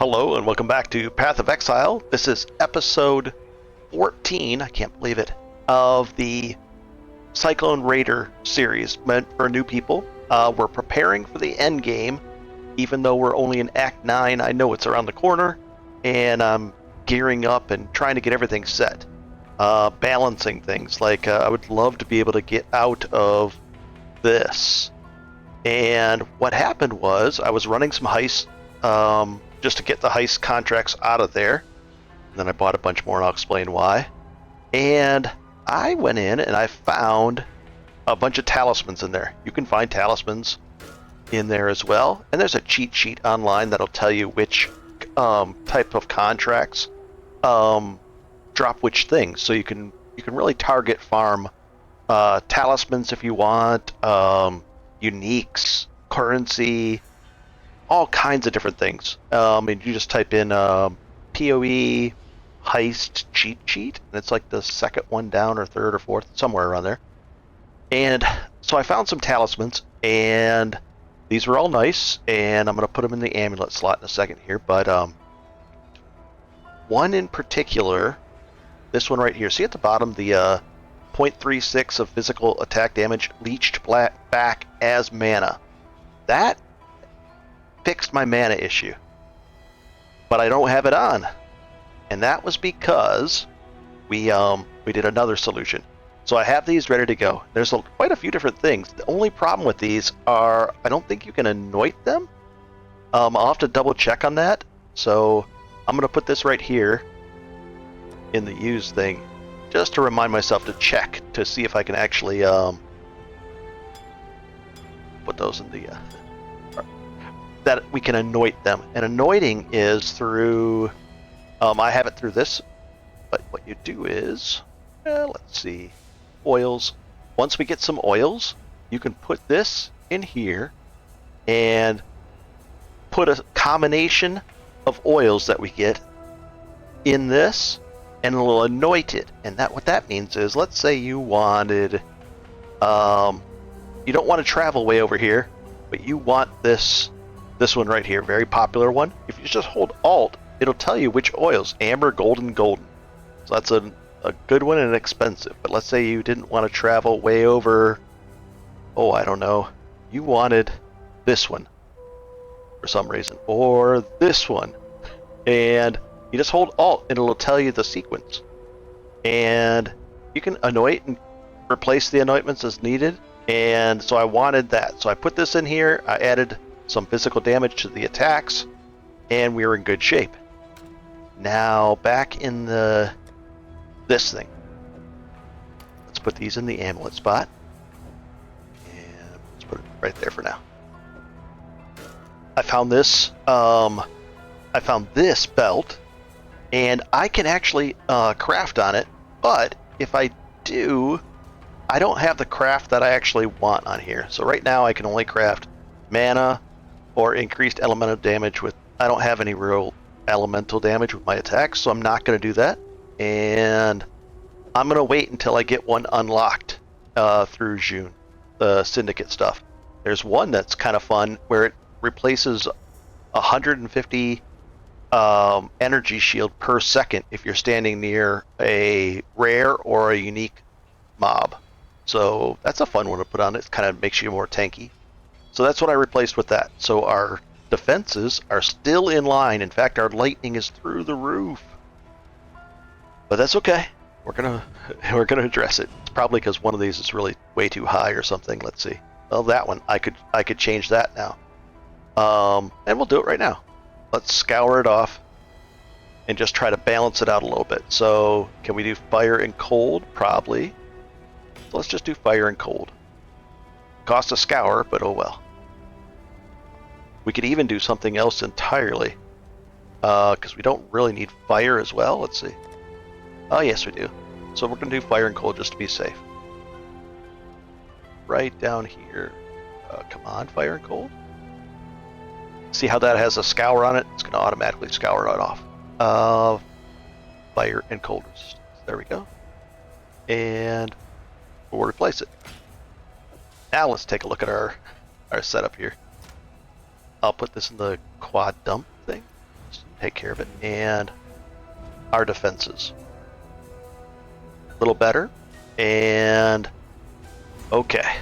Hello and welcome back to Path of Exile. This is episode 14, I can't believe it, of the Cyclone Raider series meant for new people. We're preparing for the end game, even though we're only in Act 9. I know it's around the corner, and I'm gearing up and trying to get everything set. Balancing things, like I would love to be able to get out of this. And what happened was I was running some heists just to get the heist contracts out of there. And then I bought a bunch more, and I'll explain why. And I went in and I found a bunch of talismans in there. You can find talismans in there as well. And there's a cheat sheet online that'll tell you which type of contracts drop which things. So you can really target farm talismans if you want, uniques, currency, all kinds of different things. And you just type in PoE heist cheat sheet, and it's like the second one down or third or fourth, somewhere around there. And so I found some talismans, and these were all nice, and I'm going to put them in the amulet slot in a second here, but one in particular, this one right here, see at the bottom, the 0.36 of physical attack damage leached back as mana. That fixed my mana issue, but I don't have it on, and that was because we did another solution. So I have these ready to go. There's quite a few different things. The only problem with these are I don't think you can anoint them. I'll have to double check on that. So I'm gonna put this right here in the use thing, just to remind myself to check to see if I can actually put those in the that we can anoint them. And anointing is through I have it through this, but what you do is let's see, oils. Once we get some oils, you can put this in here and put a combination of oils that we get in this, and it'll anoint it. And that what that means is, let's say you wanted you don't want to travel way over here, but you want this one right here, very popular one. If you just hold Alt, it'll tell you which oils, amber, golden, golden. So that's a good one and expensive. But let's say you didn't want to travel way over, oh, I don't know, you wanted this one for some reason, or this one, and you just hold Alt and it'll tell you the sequence. And you can anoint and replace the anointments as needed. And so I wanted that. So I put this in here, I added some physical damage to the attacks, and we were in good shape. Now back in this thing, let's put these in the amulet spot, and let's put it right there for now. I found this belt, and I can actually craft on it, but if I do, I don't have the craft that I actually want on here. So right now I can only craft mana or increased elemental damage with, I don't have any real elemental damage with my attacks, so I'm not going to do that. And I'm going to wait until I get one unlocked through June, the Syndicate stuff. There's one that's kind of fun where it replaces 150 energy shield per second if you're standing near a rare or a unique mob. So that's a fun one to put on. It kind of makes you more tanky. So that's what I replaced with that. So our defenses are still in line. In fact, our lightning is through the roof. But that's okay. We're gonna address it. It's probably because one of these is really way too high or something. Let's see. Well, that one I could change that now. And we'll do it right now. Let's scour it off and just try to balance it out a little bit. So can we do fire and cold? Probably. So let's just do fire and cold. Cost a scour, but oh well. We could even do something else entirely, because we don't really need fire as well. Let's see. Oh, yes, we do. So we're going to do fire and cold just to be safe. Right down here. Come on, fire and cold. See how that has a scour on it? It's going to automatically scour it off. Fire and cold resistance. There we go. And we'll replace it. Now let's take a look at our setup here. I'll put this in the quad dump thing. take care of it. And our defenses. A little better. And okay.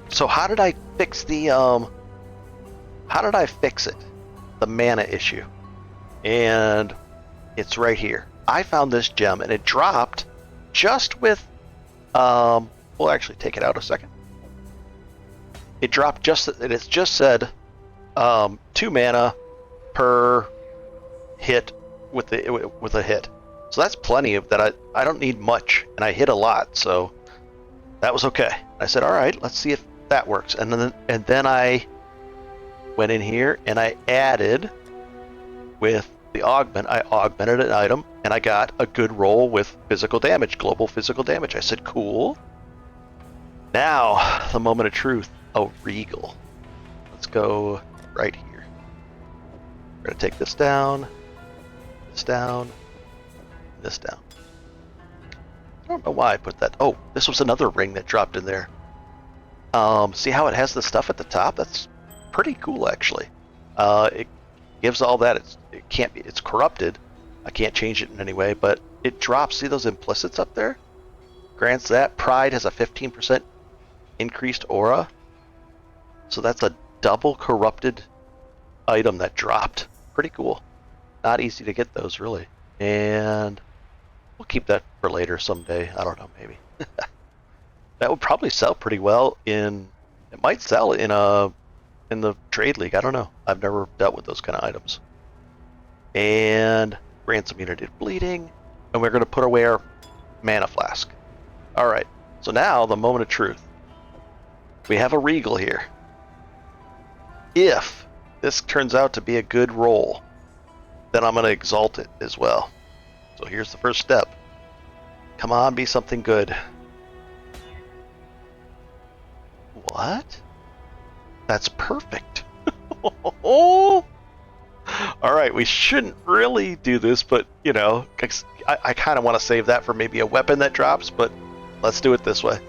So how did I fix the how did I fix it? The mana issue. And it's right here. I found this gem and it dropped just with we'll actually take it out a second. It dropped just and it's just said 2 mana per hit with a hit. So that's plenty of that. I don't need much, and I hit a lot, so that was okay. I said, all right, let's see if that works. And then I went in here and I added with the augment. I augmented an item, and I got a good roll with physical damage, global physical damage. I said, cool. Now the moment of truth. Oh, Regal. Let's go right here. We're gonna take this down, this down. This down. I don't know why I put that. Oh, this was another ring that dropped in there. See how it has the stuff at the top? That's pretty cool, actually. It gives all that. It can't be. It's corrupted. I can't change it in any way, but it drops. See those implicits up there? Grants that. Pride has a 15% increased aura. So that's a double corrupted item that dropped. Pretty cool. Not easy to get those, really. And we'll keep that for later someday. I don't know, maybe. That would probably sell pretty well in. It might sell in the trade league. I don't know. I've never dealt with those kind of items. And grants immunity to bleeding, and we're going to put away our mana flask. All right. So now the moment of truth. We have a Regal here. If this turns out to be a good roll, then I'm going to exalt it as well. So here's the first step. Come on, be something good. What? That's perfect. Alright, we shouldn't really do this, but, you know, I kind of want to save that for maybe a weapon that drops, but let's do it this way.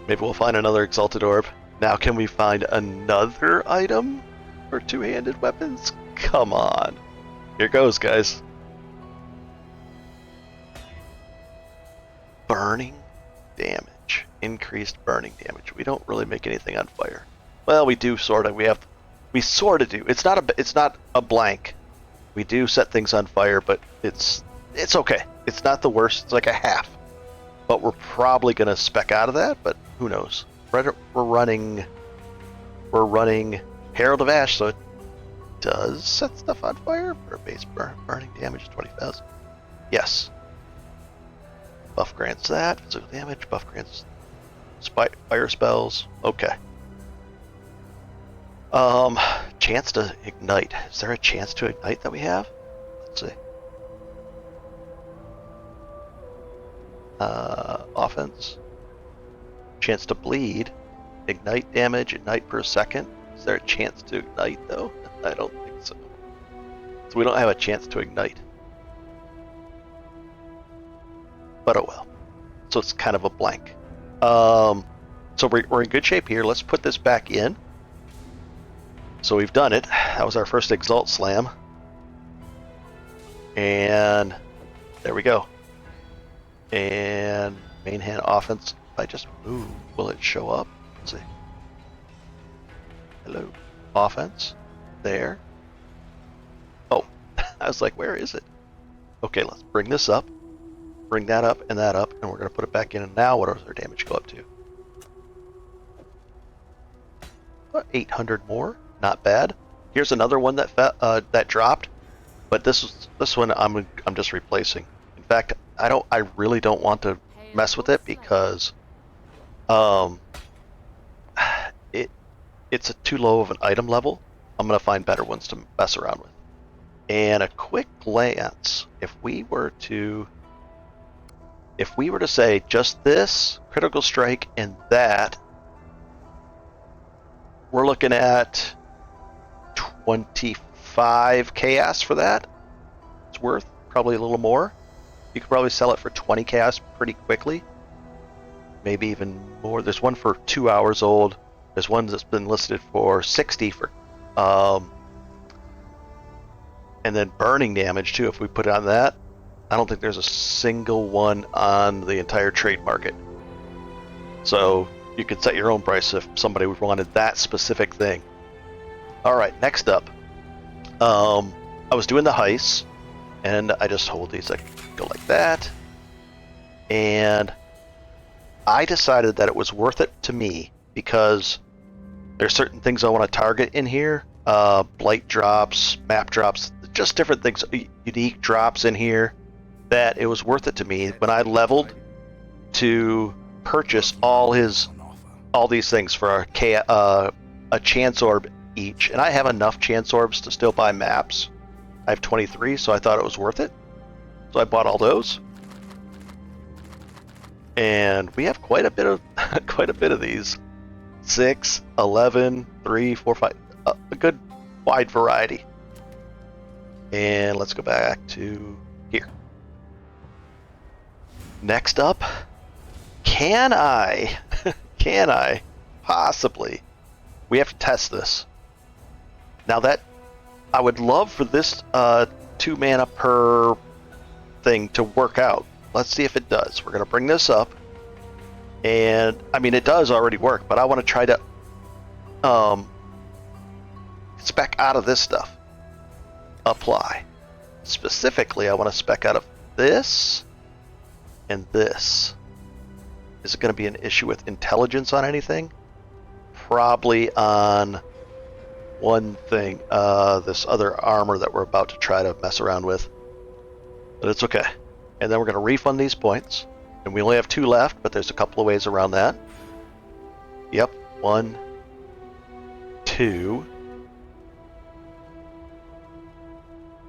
Maybe we'll find another Exalted Orb. Now, can we find another item for two-handed weapons? Come on. Here goes, guys. Burning damage. Increased burning damage. We don't really make anything on fire. Well, we do sort of. We sort of do. It's not a blank. We do set things on fire, but it's okay. It's not the worst. It's like a half. But we're probably gonna spec out of that. But who knows? We're running Herald of Ash, so it does set stuff on fire for a base burning damage of 20,000. Yes. Buff grants that. Physical damage. Buff grants fire spells. Okay. Chance to ignite. Is there a chance to ignite that we have? Let's see. Offense. Chance to bleed. Ignite damage. Ignite per second. Is there a chance to ignite though? I don't think so. So we don't have a chance to ignite. But oh well. So it's kind of a blank. So we're in good shape here. Let's put this back in. So we've done it. That was our first Exalt Slam. And there we go. And main hand offense. If I just move, will it show up? Let's see. Hello. Offense. There. Oh, I was like, where is it? Okay, let's bring this up. Bring that up, and we're going to put it back in. And now what does our damage go up to? About 800 more. Not bad. Here's another one that dropped, but this one I'm just replacing. In fact, I really don't want to mess with it because it's too low of an item level. I'm gonna find better ones to mess around with. And a quick glance, if we were to say just this critical strike and that, we're looking at 25 chaos for that. It's worth probably a little more. You could probably sell it for 20 chaos pretty quickly. Maybe even more. There's one for 2 hours old. There's one that's been listed for 60 for and And then burning damage too, if we put on that. I don't think there's a single one on the entire trade market. So you could set your own price if somebody wanted that specific thing. All right, next up. I was doing the heists, and I just hold these, like, go like that. And I decided that it was worth it to me because there's certain things I want to target in here. Blight drops, map drops, just different things, unique drops in here, that it was worth it to me when I leveled to purchase all these things for a chance orb each. And I have enough chance orbs to still buy maps. I have 23, so I thought it was worth it. So I bought all those. And we have quite a bit of these. 6, 11, 3, 4, 5, a good wide variety. And let's go back to here. Next up, can I possibly, we have to test this. Now that, I would love for this 2 mana per thing to work out. Let's see if it does. We're going to bring this up. And, I mean, it does already work, but I want to try to spec out of this stuff. Apply. Specifically, I want to spec out of this and this. Is it going to be an issue with intelligence on anything? Probably on one thing, this other armor that we're about to try to mess around with. But it's okay. And then we're going to refund these points. And we only have 2 left, but there's a couple of ways around that. Yep, 1, 2.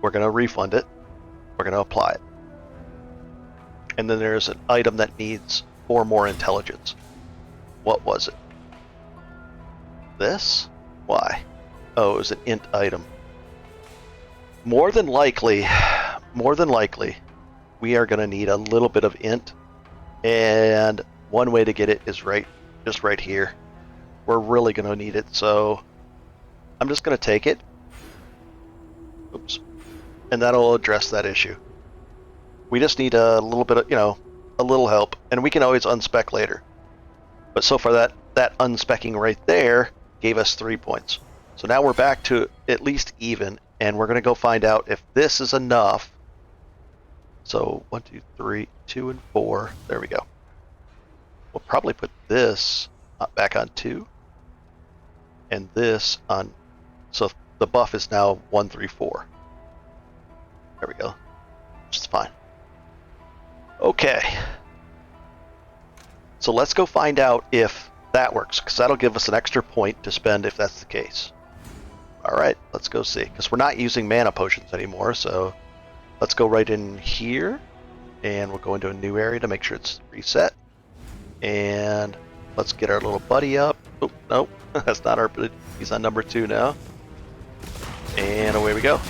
We're going to refund it. We're going to apply it. And then there's an item that needs 4 more intelligence. What was it? This? Why? Oh, it was an int item. More than likely, we are going to need a little bit of int. And one way to get it is just right here. We're really going to need it, so I'm just going to take it. Oops. And that'll address that issue. We just need a little bit of, a little help. And we can always unspec later. But so far that unspecking right there gave us 3 points. So now we're back to at least even, and we're going to go find out if this is enough. So 1, 2, 3, 2, and 4. There we go. We'll probably put this back on 2. And this on, so the buff is now 1, 3, 4. There we go. Just fine. Okay. So let's go find out if that works, because that'll give us an extra point to spend if that's the case. Alright, let's go see. Because we're not using mana potions anymore, so let's go right in here. And we'll go into a new area to make sure it's reset. And let's get our little buddy up. Oh, no, that's not our, he's on number 2 now. And away we go.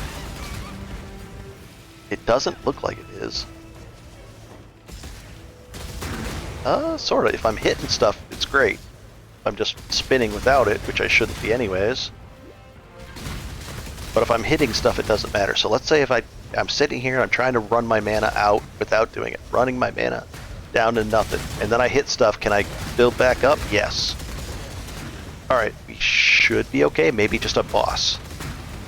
It doesn't look like it is. Sort of. If I'm hitting stuff, it's great. If I'm just spinning without it, which I shouldn't be anyways. But if I'm hitting stuff, it doesn't matter. So let's say if I'm sitting here and I'm trying to run my mana out without doing it. Running my mana down to nothing. And then I hit stuff. Can I build back up? Yes. Alright, we should be okay. Maybe just a boss.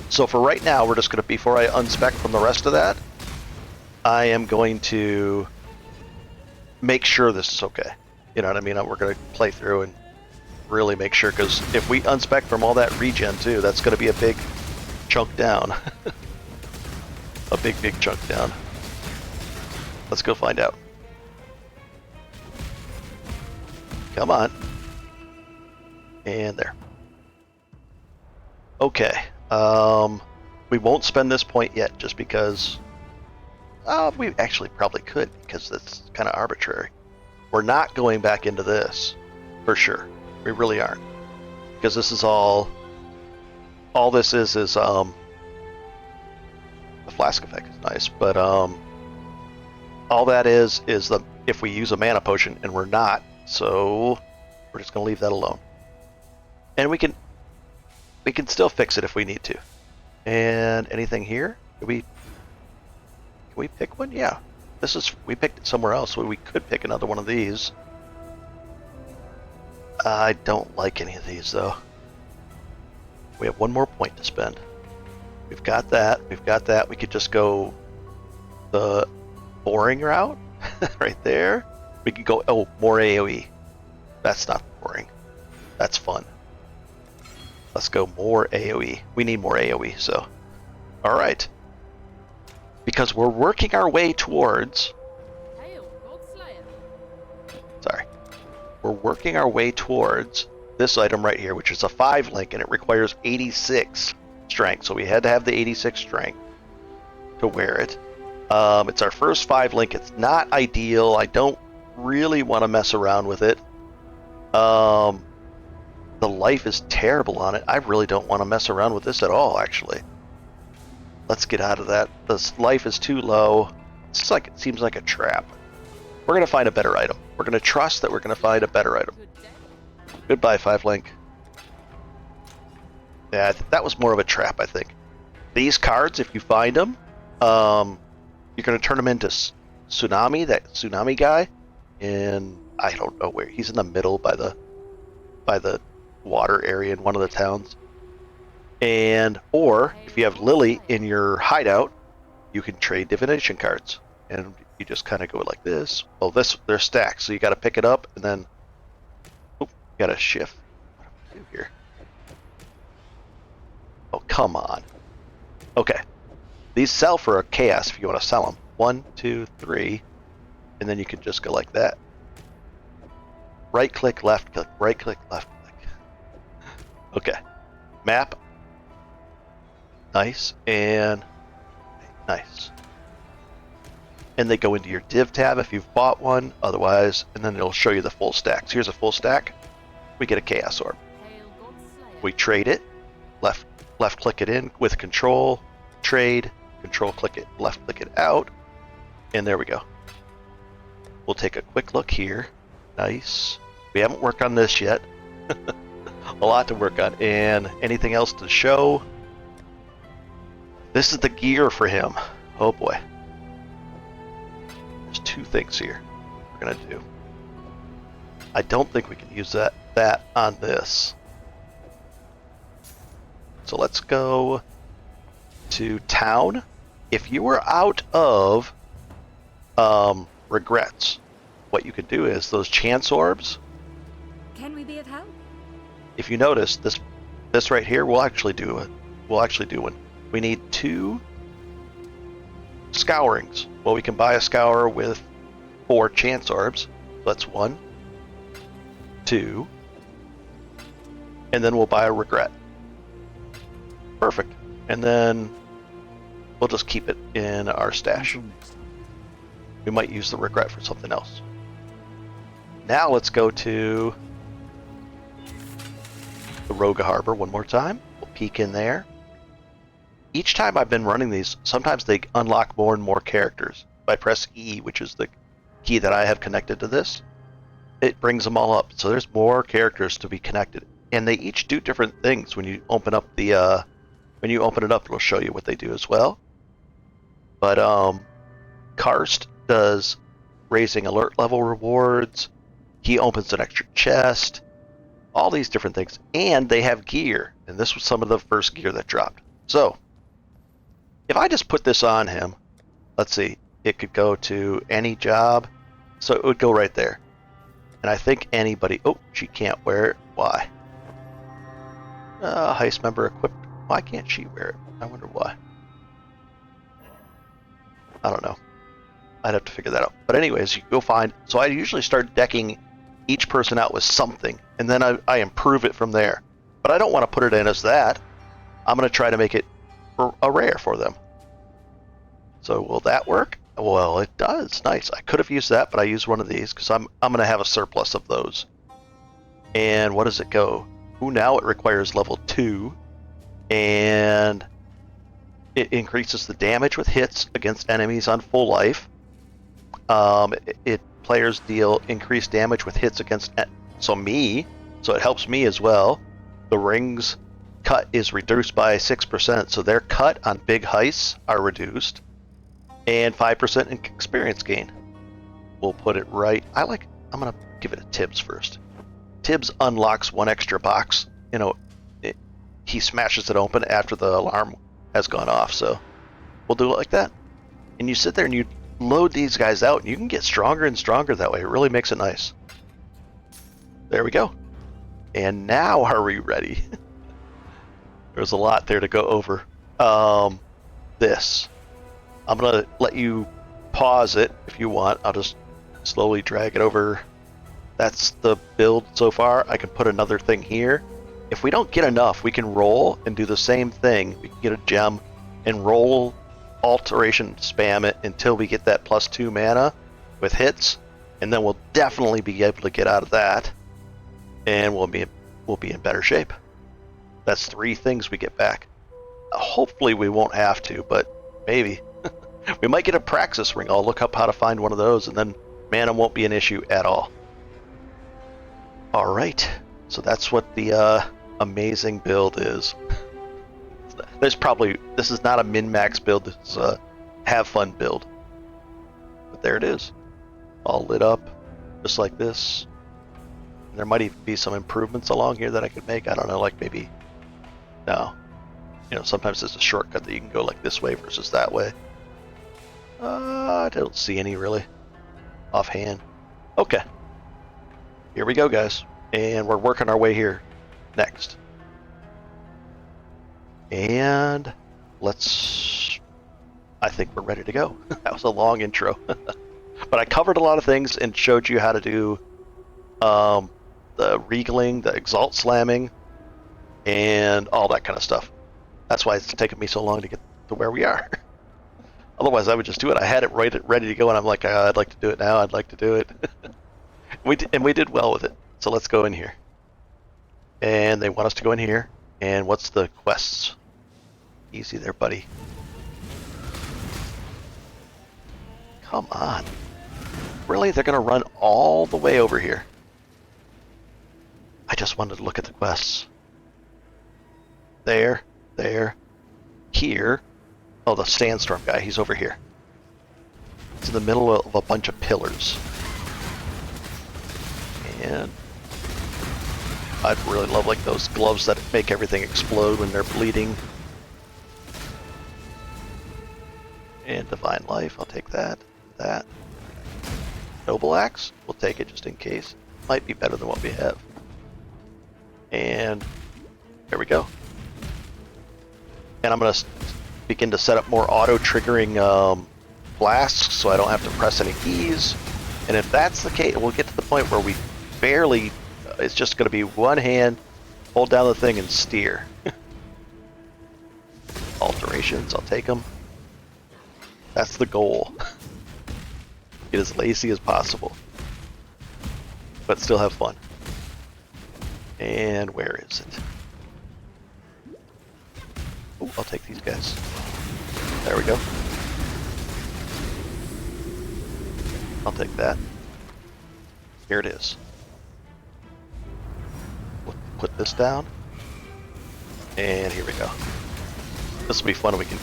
So for right now, we're just going to, before I unspec from the rest of that, I am going to make sure this is okay. You know what I mean? We're going to play through and really make sure, because if we unspec from all that regen too, that's going to be a big chunk down. A big chunk down. Let's go find out. Come on. And there. Okay. We won't spend this point yet, just because we actually probably could, because that's kind of arbitrary. We're not going back into this, for sure. We really aren't. Because this is all this is the flask effect is nice, but all that is if we use a mana potion, and we're not, so we're just going to leave that alone. And we can still fix it if we need to. And anything here? Can we pick one? Yeah. We picked it somewhere else, so we could pick another one of these. I don't like any of these, though. We have one more point to spend. We've got that. We've got that. We could just go the boring route right there. We could go, oh, more AoE. That's not boring. That's fun. Let's go more AoE. We need more AoE, so. All right. Because we're working our way towards... Sorry. We're working our way towards this item right here, which is a 5 link, and it requires 86 strength. So we had to have the 86 strength to wear it. It's our first 5 link. It's not ideal. I don't really want to mess around with it. The life is terrible on it. I really don't want to mess around with this at all, actually. Let's get out of that. This life is too low. It's like, it seems like a trap. We're going to find a better item. We're going to trust that we're going to find a better item. Goodbye, 5 link. Yeah, that was more of a trap, I think. These cards, if you find them, you're going to turn them into Tsunami, that Tsunami guy. And I don't know where. He's in the middle by the water area in one of the towns. And, or, if you have Lily in your hideout, you can trade divination cards. And you just kind of go like this. Well, they're stacked, so you got to pick it up, and then, you got to shift. What do I do here? Oh, come on. Okay. These sell for a chaos if you want to sell them. 1, 2, 3, and then you can just go like that. Right click, left click, right click, left click. Okay. Map. Nice, and nice. And they go into your div tab if you've bought one, otherwise, and then it'll show you the full stacks. Here's a full stack. We get a chaos orb. We trade it, left click it in with control, trade, control click it, left click it out, and there we go. We'll take a quick look here. Nice. We haven't worked on this yet. A lot to work on. And anything else to show? This is the gear for him. Oh boy. There's 2 things here we're going to do. I don't think we can use that on this. So let's go to town. If you were out of regrets, what you could do is those chance orbs. Can we be of help? If you notice, this right here, we'll actually do one. We need 2 scourings. Well, we can buy a scour with 4 chance orbs. That's 1, 2, and then we'll buy a regret. Perfect. And then we'll just keep it in our stash. We might use the regret for something else. Now let's go to the Rogue Harbor one more time. We'll peek in there. Each time I've been running these, sometimes they unlock more and more characters. If I press E, which is the key that I have connected to this, it brings them all up. So there's more characters to be connected. And they each do different things. When you open up when you open it up, it'll show you what they do as well. But Karst does raising alert level rewards. He opens an extra chest. All these different things. And they have gear. And this was some of the first gear that dropped. So if I just put this on him, let's see, it could go to any job. So it would go right there. And I think anybody, oh, she can't wear it. Why? Heist member equipped. Why can't she wear it? I wonder why. I don't know. I'd have to figure that out. But anyways, you go find, so I usually start decking each person out with something, and then I improve it from there. But I don't want to put it in as that. I'm going to try to make it a rare for them. So will that work? Well, it does. Nice. I could have used that, but I used one of these because I'm going to have a surplus of those. And what does it go? Ooh, now it requires level 2, and it increases the damage with hits against enemies on full life. Players deal increased damage with hits against so it helps me as well. The rings cut is reduced by 6%, so their cut on big heists are reduced, and 5% in experience gain. We'll put it right. I'm gonna give it a Tibbs first. Tibbs unlocks one extra box. He smashes it open after the alarm has gone off, so we'll do it like that. And you sit there and you load these guys out, and you can get stronger and stronger that way. It really makes it nice. There we go. And now are we ready? There's a lot there to go over. This. I'm going to let you pause it if you want. I'll just slowly drag it over. That's the build so far. I can put another thing here. If we don't get enough, we can roll and do the same thing. We can get a gem and roll alteration, spam it until we get that +2 mana with hits, and then we'll definitely be able to get out of that, and we'll be in better shape. That's 3 things we get back. Hopefully we won't have to, but maybe. We might get a praxis ring. I'll look up how to find one of those, and then mana won't be an issue at all. All right, so that's what the amazing build is. This is not a min-max build, this is a have fun build. But there it is. All lit up, just like this. And there might even be some improvements along here that I could make. I don't know, like maybe, no. Sometimes there's a shortcut that you can go like this way versus that way. I don't see any really offhand. Okay. Here we go, guys. And we're working our way here next. And I think we're ready to go. That was a long intro. But I covered a lot of things and showed you how to do the regaling, the exalt slamming, and all that kind of stuff. That's why it's taken me so long to get to where we are. Otherwise, I would just do it. I had it ready to go, and I'm like, I'd like to do it now. I'd like to do it. we did well with it. So let's go in here. And they want us to go in here. And what's the quests? Easy there, buddy. Come on. Really? They're going to run all the way over here. I just wanted to look at the quests. There, here. Oh, the sandstorm guy, he's over here. It's in the middle of a bunch of pillars. And I'd really love like those gloves that make everything explode when they're bleeding. And divine life, I'll take that. That. Noble axe, we'll take it just in case. Might be better than what we have. And there we go. And I'm going to begin to set up more auto-triggering blasts so I don't have to press any keys. And if that's the case, we'll get to the point where we barely, it's just going to be one hand, hold down the thing and steer. Alterations, I'll take them. That's the goal. Get as lazy as possible, but still have fun. And where is it? Oh, I'll take these guys. There we go. I'll take that. Here it is. We'll put this down. And here we go. This will be fun. We can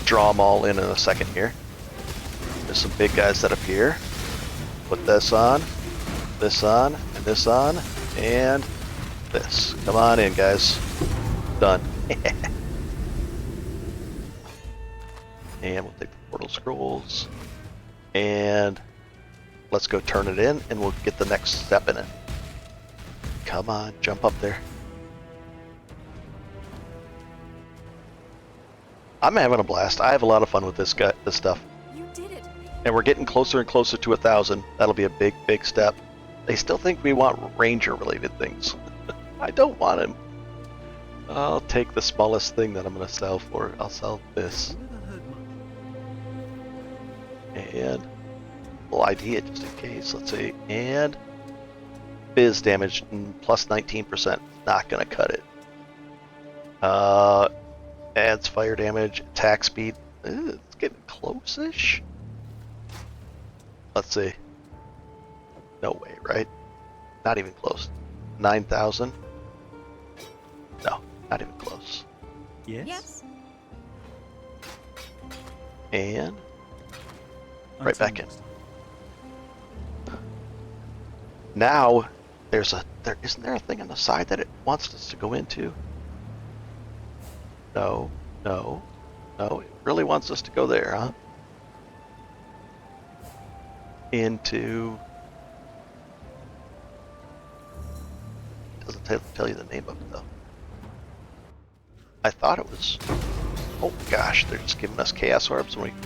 draw them all in a second here. There's some big guys that appear. Put this on, and this on, and this. Come on in, guys. Done. And we'll take the portal scrolls. And let's go turn it in, and we'll get the next step in it. Come on, jump up there. I'm having a blast. I have a lot of fun with this stuff. You did it. And we're getting closer and closer to 1,000. That'll be a big, big step. They still think we want ranger-related things. I don't want him. I'll take the smallest thing that I'm going to sell for. I'll sell this. And we'll ID it just in case. Let's see. And biz damage plus 19%. Not going to cut it. Adds fire damage, attack speed. It's getting close-ish. Let's see. No way, right? Not even close. 9,000. No, Not even close. Yes? Yes. And right back in. Now there isn't there a thing on the side that it wants us to go into? No, no, no. It really wants us to go there, huh? Into. Doesn't tell you the name of it though. I thought it was. Oh gosh, they're just giving us chaos orbs when we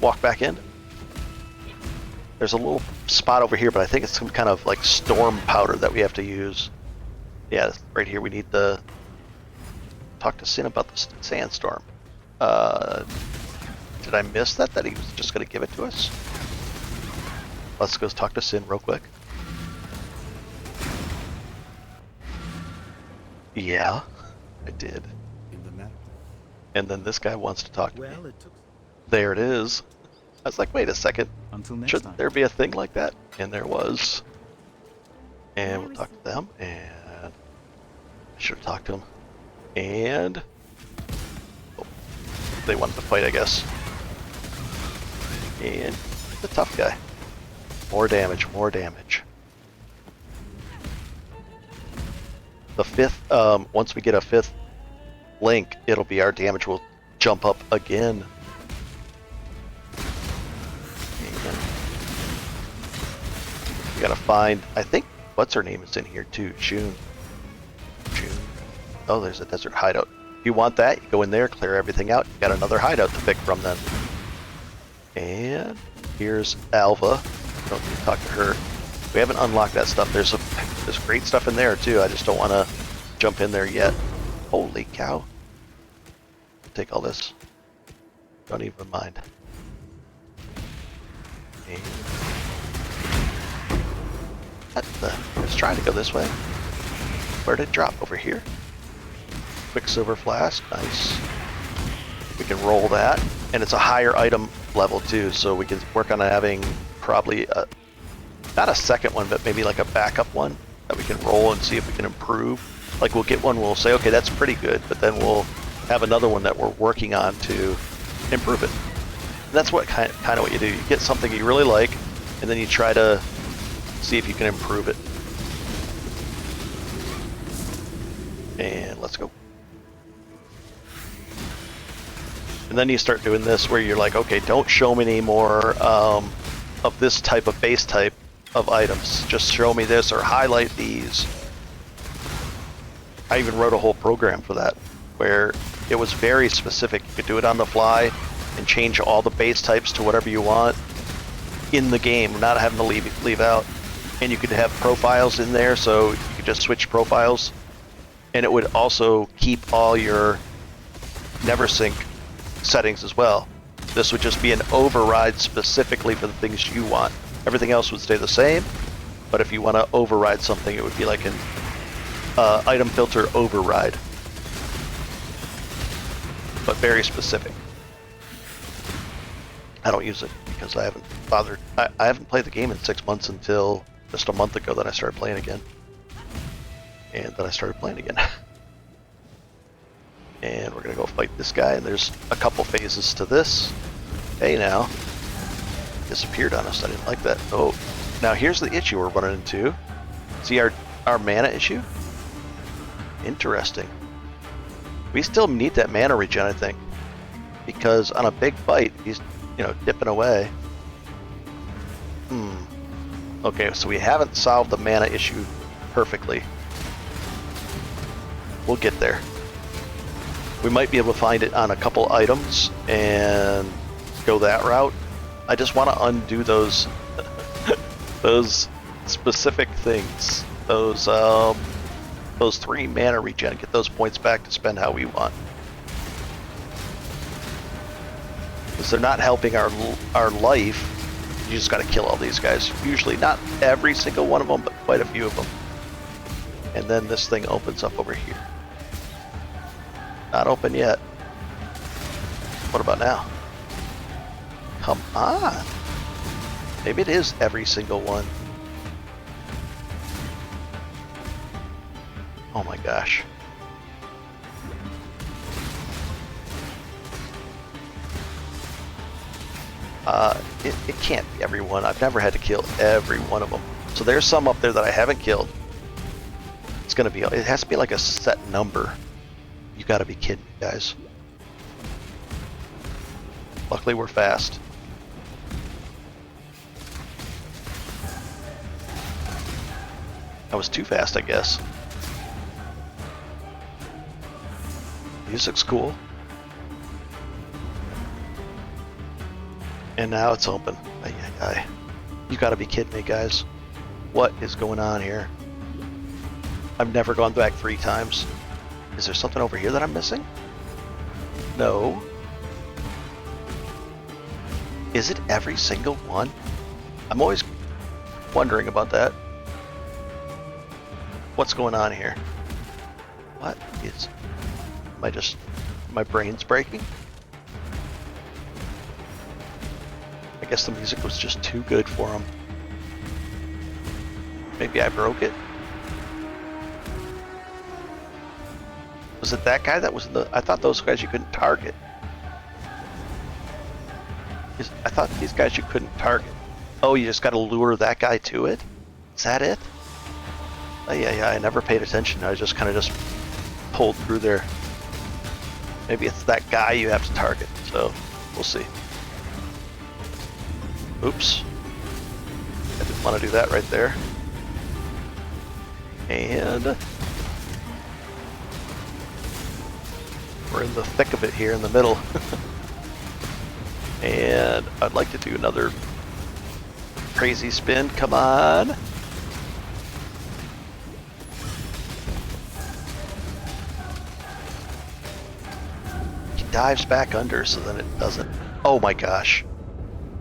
walk back in. There's a little spot over here, but I think it's some kind of like storm powder that we have to use. Yeah, right here we need the. Talk to Sin about the sandstorm. Did I miss that? That he was just going to give it to us? Let's go talk to Sin real quick. Yeah, I did. In the map. And then this guy wants to talk to me. Well, it took There it is. I was like, wait a second. until next Shouldn't time. there be a thing like that? And there was. And we'll talk to them. And I should have talked to them. And oh, they wanted to fight, I guess. And the tough guy. More damage, more damage. The fifth, once we get a fifth link, it'll be our damage will jump up again. And we gotta find, I think, what's her name is in here too, June. Oh, there's a desert hideout. If you want that, you go in there, clear everything out. You got another hideout to pick from then. And here's Alva. Don't need to talk to her. We haven't unlocked that stuff. There's great stuff in there too. I just don't want to jump in there yet. Holy cow! Take all this. Don't even mind. And let's try to go this way. Where did it drop? Over here. Quicksilver flask, nice. We can roll that, and it's a higher item level too, so we can work on having probably not a second one, but maybe like a backup one that we can roll and see if we can improve. Like we'll get one, we'll say, okay, that's pretty good, but then we'll have another one that we're working on to improve it. And that's what kind of what you do. You get something you really like, and then you try to see if you can improve it. And let's go. And then you start doing this where you're like, okay, don't show me any more of this type of base type of items. Just show me this or highlight these. I even wrote a whole program for that where it was very specific. You could do it on the fly and change all the base types to whatever you want in the game, not having to leave out. And you could have profiles in there, so you could just switch profiles. And it would also keep all your NeverSync settings as well. This would just be an override specifically for the things you want. Everything else would stay the same, but if you want to override something, it would be like an item filter override, but very specific. I don't use it because I haven't bothered. I haven't played the game in 6 months until just a month ago that I started playing again. And then I started playing again. And we're gonna go fight this guy, and there's a couple phases to this. Hey now. Disappeared on us, I didn't like that. Oh, now here's the issue we're running into. See our mana issue? Interesting. We still need that mana regen, I think. Because on a big fight, he's, dipping away. Okay, so we haven't solved the mana issue perfectly. We'll get there. We might be able to find it on a couple items and go that route. I just want to undo those those specific things. Those 3 mana regen. Get those points back to spend how we want. Because they're not helping our life. You just got to kill all these guys. Usually not every single one of them, but quite a few of them. And then this thing opens up over here. Not open yet. What about now? Come on. Maybe it is every single one. Oh my gosh. It can't be everyone. I've never had to kill every one of them. So there's some up there that I haven't killed. It's gonna be, it has to be like a set number. You gotta be kidding me, guys. Luckily we're fast. I was too fast, I guess. Music's cool. And now it's open. Ay, ay, ay. You gotta be kidding me, guys. What is going on here? I've never gone back 3 times. Is there something over here that I'm missing? No. Is it every single one? I'm always wondering about that. What's going on here? What is... Am I just... My brain's breaking? I guess the music was just too good for him. Maybe I broke it? Was it that guy that was in the... I thought those guys you couldn't target. I thought these guys you couldn't target. Oh, you just gotta lure that guy to it? Is that it? Oh, yeah, I never paid attention. I just kind of just pulled through there. Maybe it's that guy you have to target, so we'll see. Oops. I didn't want to do that right there. And we're in the thick of it here in the middle. And I'd like to do another crazy spin. Come on. He dives back under so then it doesn't. Oh my gosh.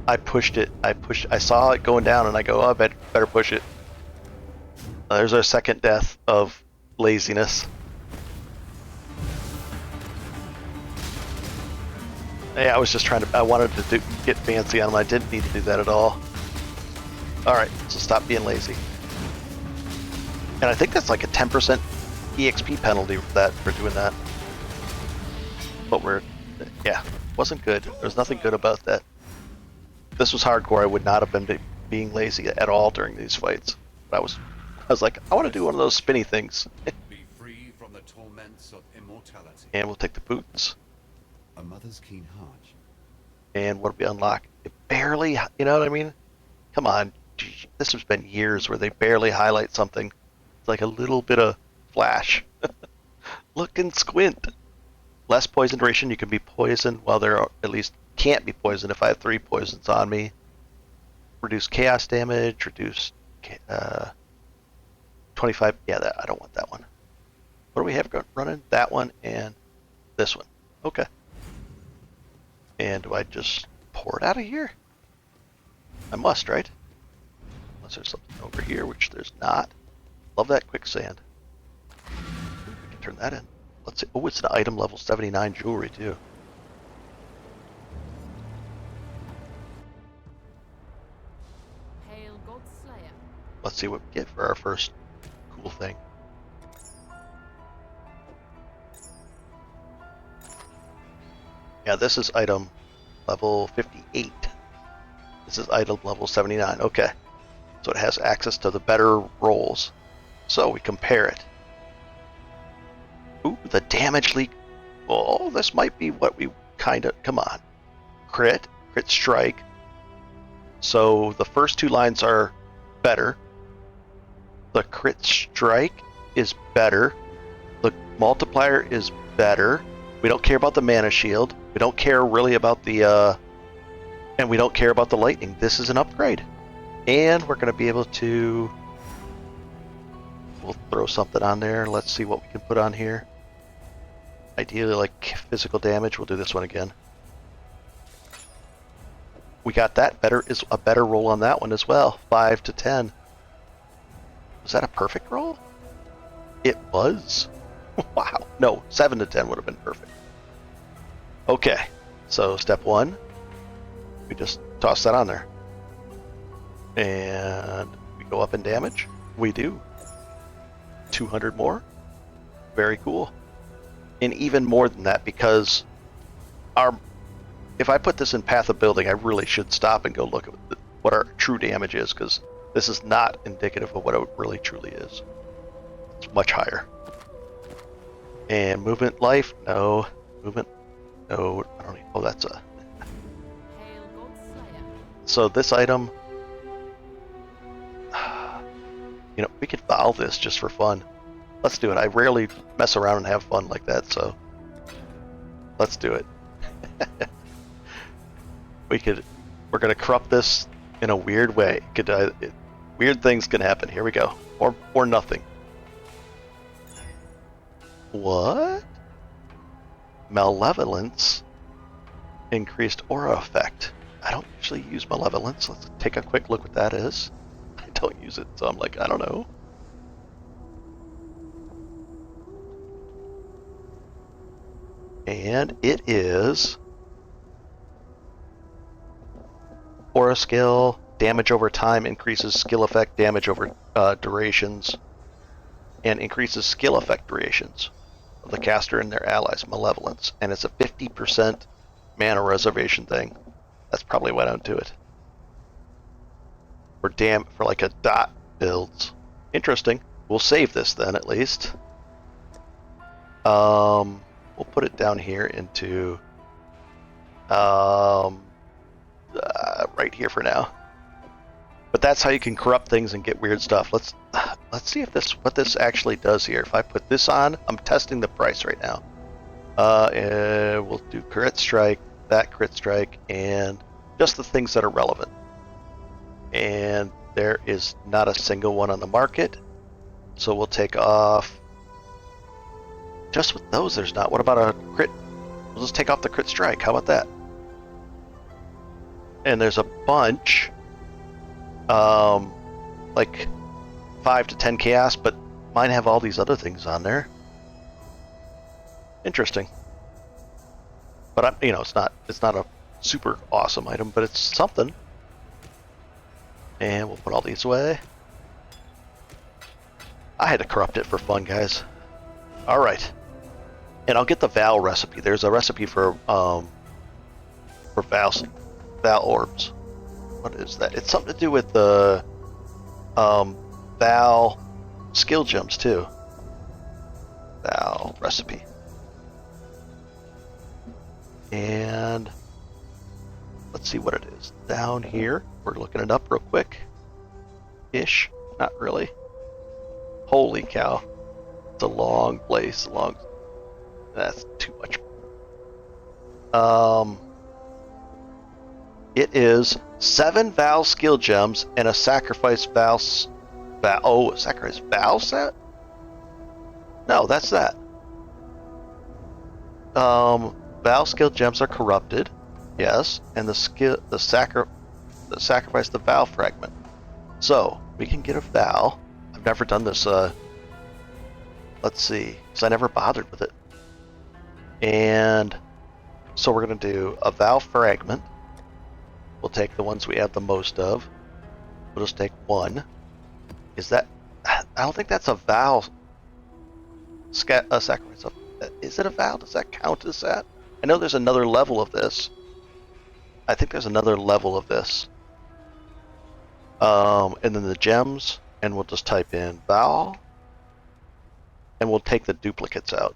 I pushed it. I saw it going down and I go, oh, I better push it. There's our second death of laziness. Yeah, I was just trying to, I wanted to get fancy on him. I didn't need to do that at all. Alright, so stop being lazy. And I think that's like a 10% EXP penalty for doing that. But yeah, wasn't good. There's nothing good about that. If this was hardcore, I would not have been being lazy at all during these fights. But I was like, I want to do one of those spinny things. Be free from the torments of immortality. And we'll take the boots. A mother's keen heart. And what do we unlock? It barely, you know what I mean? Come on. This has been years where they barely highlight something. It's like a little bit of flash. Look and squint. Less poison duration. You can be poisoned while there are, at least can't be poisoned if I have 3 poisons on me. Reduce chaos damage. Reduce 25. Yeah, I don't want that one. What do we have running? That one and this one. Okay. And do I just pour it out of here? I must, right? Unless there's something over here, which there's not. Love that quicksand. We can turn that in. Let's see. Oh, it's an item level 79 jewelry, too. Hail God Slayer. Let's see what we get for our first cool thing. Yeah, this is item level 58. This is item level 79. Okay. So it has access to the better rolls. So we compare it. Ooh, the damage leak. Oh, this might be what we kind of... Come on. Crit strike. So the first 2 lines are better. The crit strike is better. The multiplier is better. We don't care about the mana shield. We don't care really about the, and we don't care about the lightning. This is an upgrade. And we're going to be able to, we'll throw something on there. Let's see what we can put on here. Ideally, like physical damage. We'll do this one again. We got that is a better roll on that one as well. 5 to 10. Was that a perfect roll? It was. Wow. No, 7 to 10 would have been perfect. Okay, so step 1, we just toss that on there. And we go up in damage. We do. 200 more. Very cool. And even more than that because our if I put this in Path of Building, I really should stop and go look at what our true damage is, because this is not indicative of what it really truly is. It's much higher. And movement life, no. Movement, no. I don't even, oh, that's a... So this item, you know, we could vow this just for fun. Let's do it. I rarely mess around and have fun like that, so let's do it. We're gonna corrupt this in a weird way. Weird things can happen. Here we go. Or nothing. What? Malevolence increased aura effect. I don't usually use malevolence. Let's take a quick look what that is. I don't use it, so I'm like, I don't know. And it is aura skill, damage over time, increases skill effect damage over durations, and increases skill effect durations of the caster and their allies, malevolence. And it's a 50% mana reservation thing. That's probably why I don't do it. For like a dot builds. Interesting. We'll save this then at least. We'll put it down here into right here for now. But that's how you can corrupt things and get weird stuff. Let's see if what this actually does here. If I put this on, I'm testing the price right now. And we'll do crit strike, that crit strike, and just the things that are relevant. And there is not a single one on the market, so we'll take off. Just with those, there's not. What about a crit? We'll just take off the crit strike. How about that? And there's a bunch, like 5 to 10 chaos, but mine have all these other things on there. Interesting. But it's not a super awesome item, but it's something. And we'll put all these away. I had to corrupt it for fun, guys. All right. And I'll get the Val recipe. There's a recipe for Val orbs. What is that? It's something to do with the Val skill gems too. Val recipe. And let's see what it is. Down here, we're looking it up real quick. Ish. Not really. Holy cow. It's a long place. That's too much. It is 7 Val skill gems and a sacrifice Val sacrifice Val set? No, that's that. Val skill gems are corrupted. Yes, and the sacrifice the Val fragment. So, we can get a Val. I've never done this, let's see, because I never bothered with it. And so we're going to do a Val fragment. We'll take the ones we have the most of. We'll just take one. Is that... I don't think that's a Val sacrifice. Is it a Val? Does that count as that? I know there's another level of this. I think there's another level of this. And then the gems, and we'll just type in Val. And we'll take the duplicates out.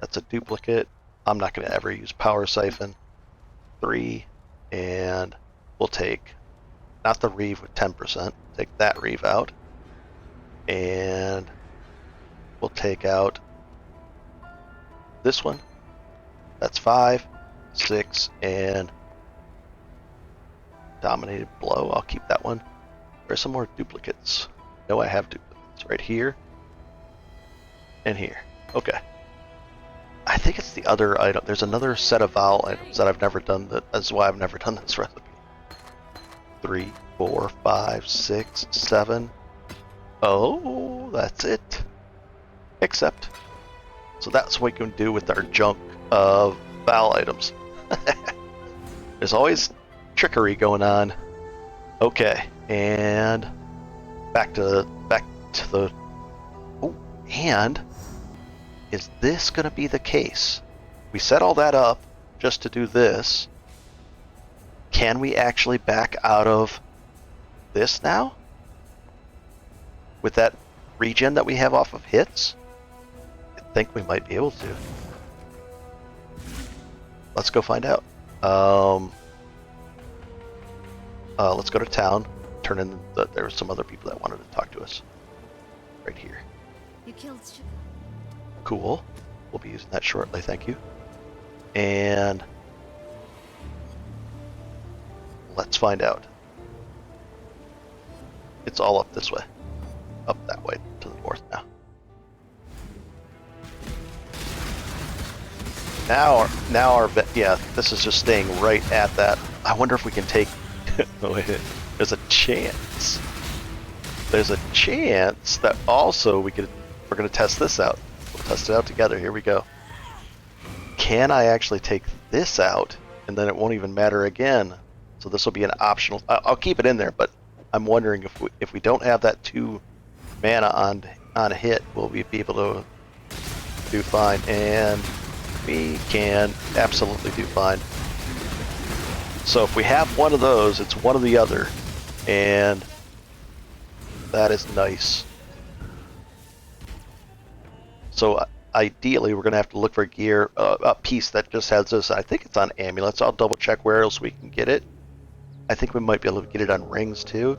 That's a duplicate. I'm not going to ever use Power Siphon. 3. And we'll take, not the Reeve with 10%, take that Reeve out. And we'll take out this one. That's 5, 6, and Dominated Blow. I'll keep that one. There's some more duplicates. No, I have duplicates right here and here. Okay. I think it's the other item. There's another set of Val items that I've never done. That's why I've never done this recipe. 3, 4, 5, 6, 7. Oh, that's it. Except. So that's what we can do with our junk of Val items. There's always trickery going on. Okay, and back to the. Oh, and is this going to be the case? We set all that up, just to do this. Can we actually back out of this now? With that regen that we have off of hits? I think we might be able to. Let's go find out. Let's go to town. Turn in there were some other people that wanted to talk to us. Right here. You killed. Cool. We'll be using that shortly, thank you. And let's find out. It's all up this way. Up that way to the north now. Yeah, this is just staying right at that. I wonder if we can take. Oh, wait, there's a chance. There's a chance that also we're gonna test this out. We'll test it out together. Here we go. Can I actually take this out, and then it won't even matter again? So this will be an optional. I'll keep it in there, but I'm wondering if we don't have that 2 mana on hit, will we be able to do fine? And we can absolutely do fine. So if we have one of those, it's one or the other, and that is nice. So ideally, we're going to have to look for gear, a piece that just has this. I think it's on amulets. I'll double check where else we can get it. I think we might be able to get it on rings too.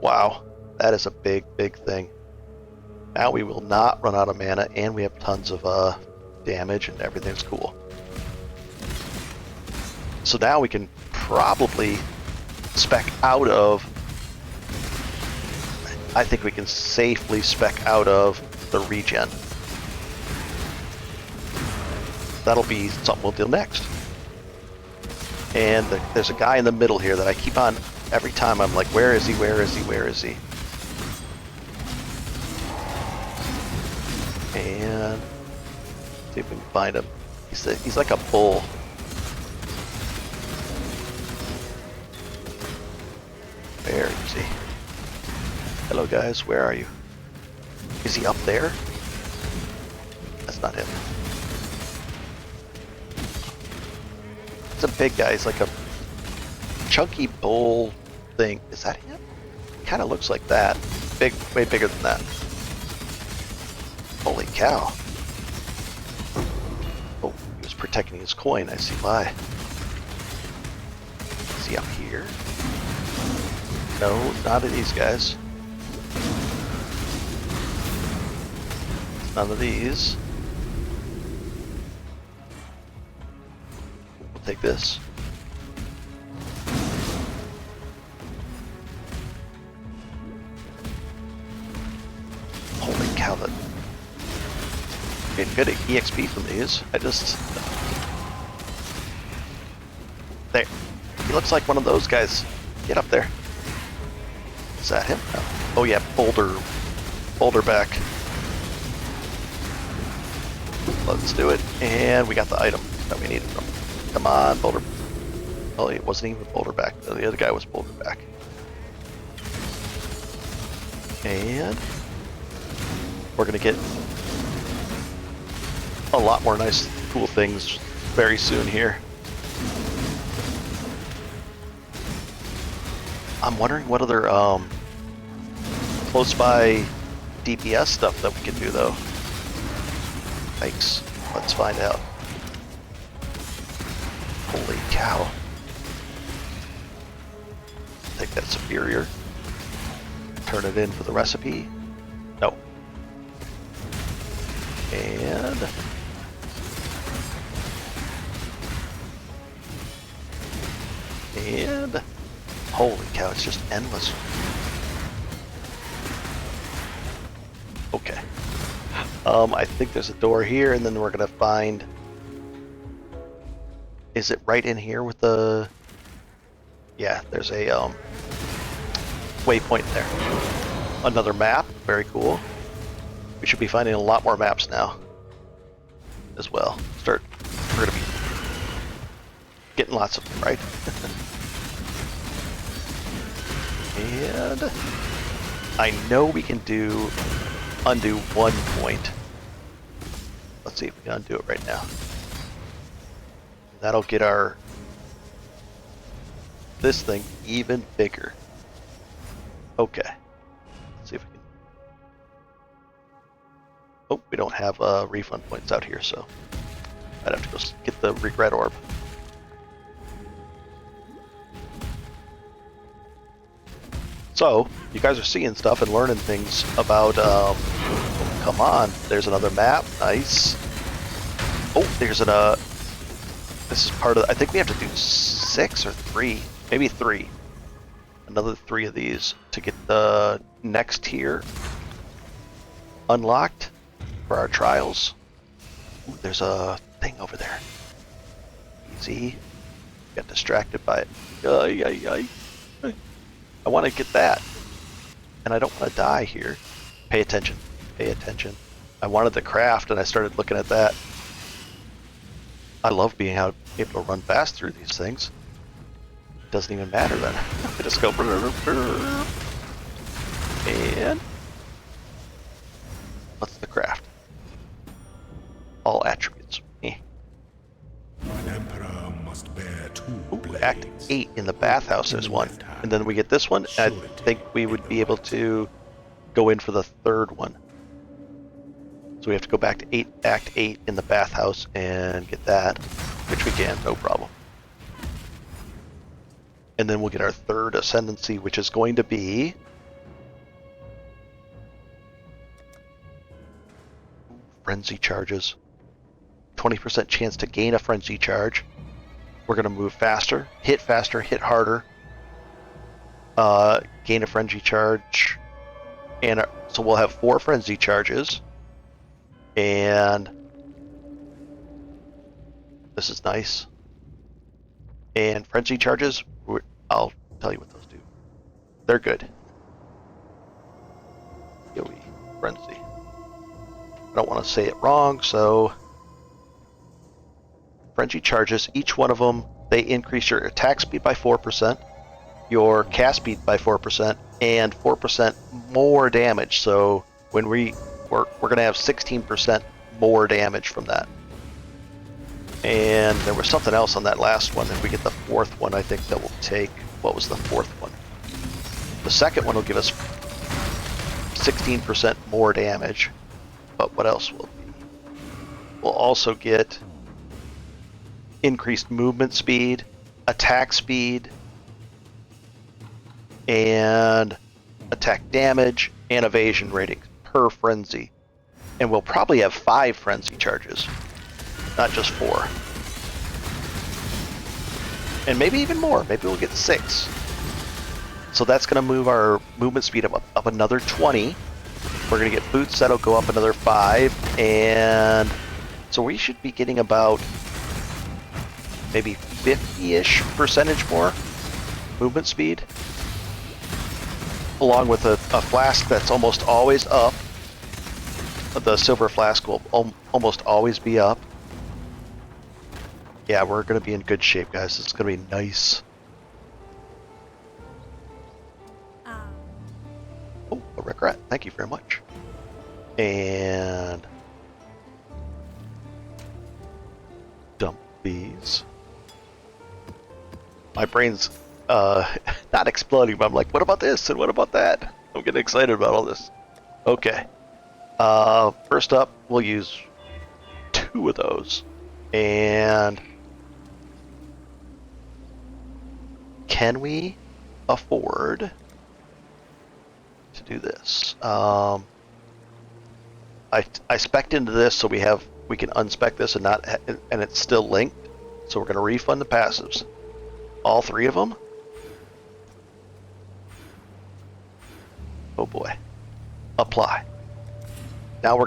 Wow, that is a big, big thing. Now we will not run out of mana, and we have tons of damage, and everything's cool. So now we can probably spec out of. I think we can safely spec out of the regen. That'll be something we'll do next. And there's a guy in the middle here that I keep on, every time I'm like, where is he, where is he, where is he? And see if we can find him. He's like a bull. Where is he? Hello guys, where are you? Is he up there? That's not him. It's a big guy. He's like a chunky bull thing. Is that him? Kind of looks like that. Big, way bigger than that. Holy cow. Oh, he was protecting his coin. I see why. Is he up here? No, not of these guys. None of these. We'll take this. Holy cow, that getting good EXP from these. There. He looks like one of those guys. Get up there. Is that him? No. Oh yeah, boulder back. Let's do it. And we got the item that we needed from him. Come on, boulder. Oh, it wasn't even boulder back. The other guy was boulder back. And we're gonna get a lot more nice, cool things very soon here. I'm wondering what other close by DPS stuff that we can do though. Yikes. Let's find out. Holy cow. Take that superior. Turn it in for the recipe. No. And holy cow, it's just endless. Okay. I think there's a door here, and then we're gonna find. Is it right in here with the? Yeah, there's a waypoint there. Another map, very cool. We should be finding a lot more maps now, as well. We're gonna be getting lots of them, right? And I know we can undo one point. Let's see if we can undo it right now. That'll get our this thing even bigger. Okay. Let's see if we can. Oh, we don't have refund points out here, so I'd have to go get the regret orb. So, you guys are seeing stuff and learning things about, come on, there's another map, nice. Oh, there's this is part of, I think we have to do 6 or 3, maybe 3. Another 3 of these to get the next tier unlocked for our trials. Ooh, there's a thing over there. Easy. Got distracted by it. I want to get that. And I don't want to die here. Pay attention. Pay attention. I wanted the craft and I started looking at that. I love being able to run fast through these things. It doesn't even matter then. I just go. And what's the craft? All attributes. An emperor must bear 2 blades. Act 8 in the bathhouse there's one. And then we get this one. I think we would be able to go in for the 3rd one. So we have to go back to Act 8 in the bathhouse and get that, which we can, no problem. And then we'll get our 3rd ascendancy, which is going to be frenzy charges. 20% chance to gain a frenzy charge. We're going to move faster, hit harder, gain a frenzy charge, and so we'll have 4 frenzy charges. And this is nice. And frenzy charges, I'll tell you what those do. They're good. Yoey, frenzy. I don't want to say it wrong, so frenzy charges, each one of them, they increase your attack speed by 4%, your cast speed by 4%, and 4% more damage. So when we're going to have 16% more damage from that. And there was something else on that last one. If we get the 4th one, I think that will take, what was the 4th one? The 2nd one will give us 16% more damage. But what else will it be? We'll also get increased movement speed, attack speed, and attack damage, and evasion rating per frenzy. And we'll probably have 5 frenzy charges, not just 4. And maybe even more. Maybe we'll get 6. So that's going to move our movement speed up another 20. We're going to get boots that'll go up another 5. And so we should be getting about maybe 50-ish percentage more movement speed. Along with a flask that's almost always up. The silver flask will almost always be up. Yeah, we're going to be in good shape, guys. It's going to be nice. Oh, a regret. Thank you very much. And dump these. My brain's not exploding, but I'm like, what about this and what about that? I'm getting excited about all this. Okay. First up, we'll use 2 of those. And can we afford to do this? I spec'd into this so we can unspec this and it's still linked. So we're going to refund the passives. All 3 of them. Oh boy. Apply. Now we're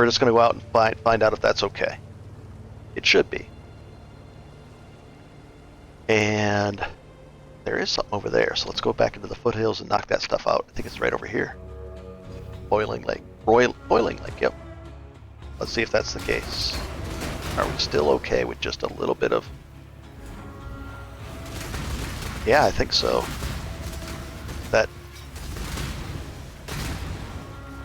just gonna go out and find out if that's okay. It should be. And there is something over there, so let's go back into the foothills and knock that stuff out. I think it's right over here. Boiling Lake. Boiling Lake, yep. Let's see if that's the case. Are we still okay with just a little bit of... Yeah, I think so. That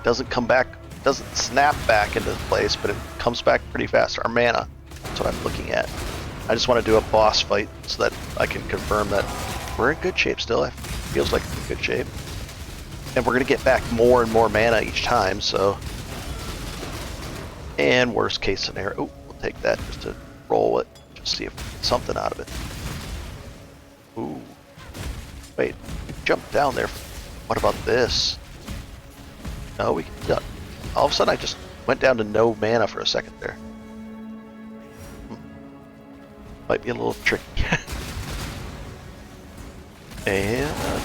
doesn't come back, doesn't snap back into place, but it comes back pretty fast. Our mana, that's what I'm looking at. I just want to do a boss fight so that I can confirm that we're in good shape still. It feels like we're in good shape. And we're going to get back more and more mana each time, so... And worst case scenario... Oh, we'll take that just to roll it. Just see if we get something out of it. Ooh. Wait, we jumped down there. What about this? No, we... All of a sudden I just went down to no mana for a second there. Might be a little tricky. And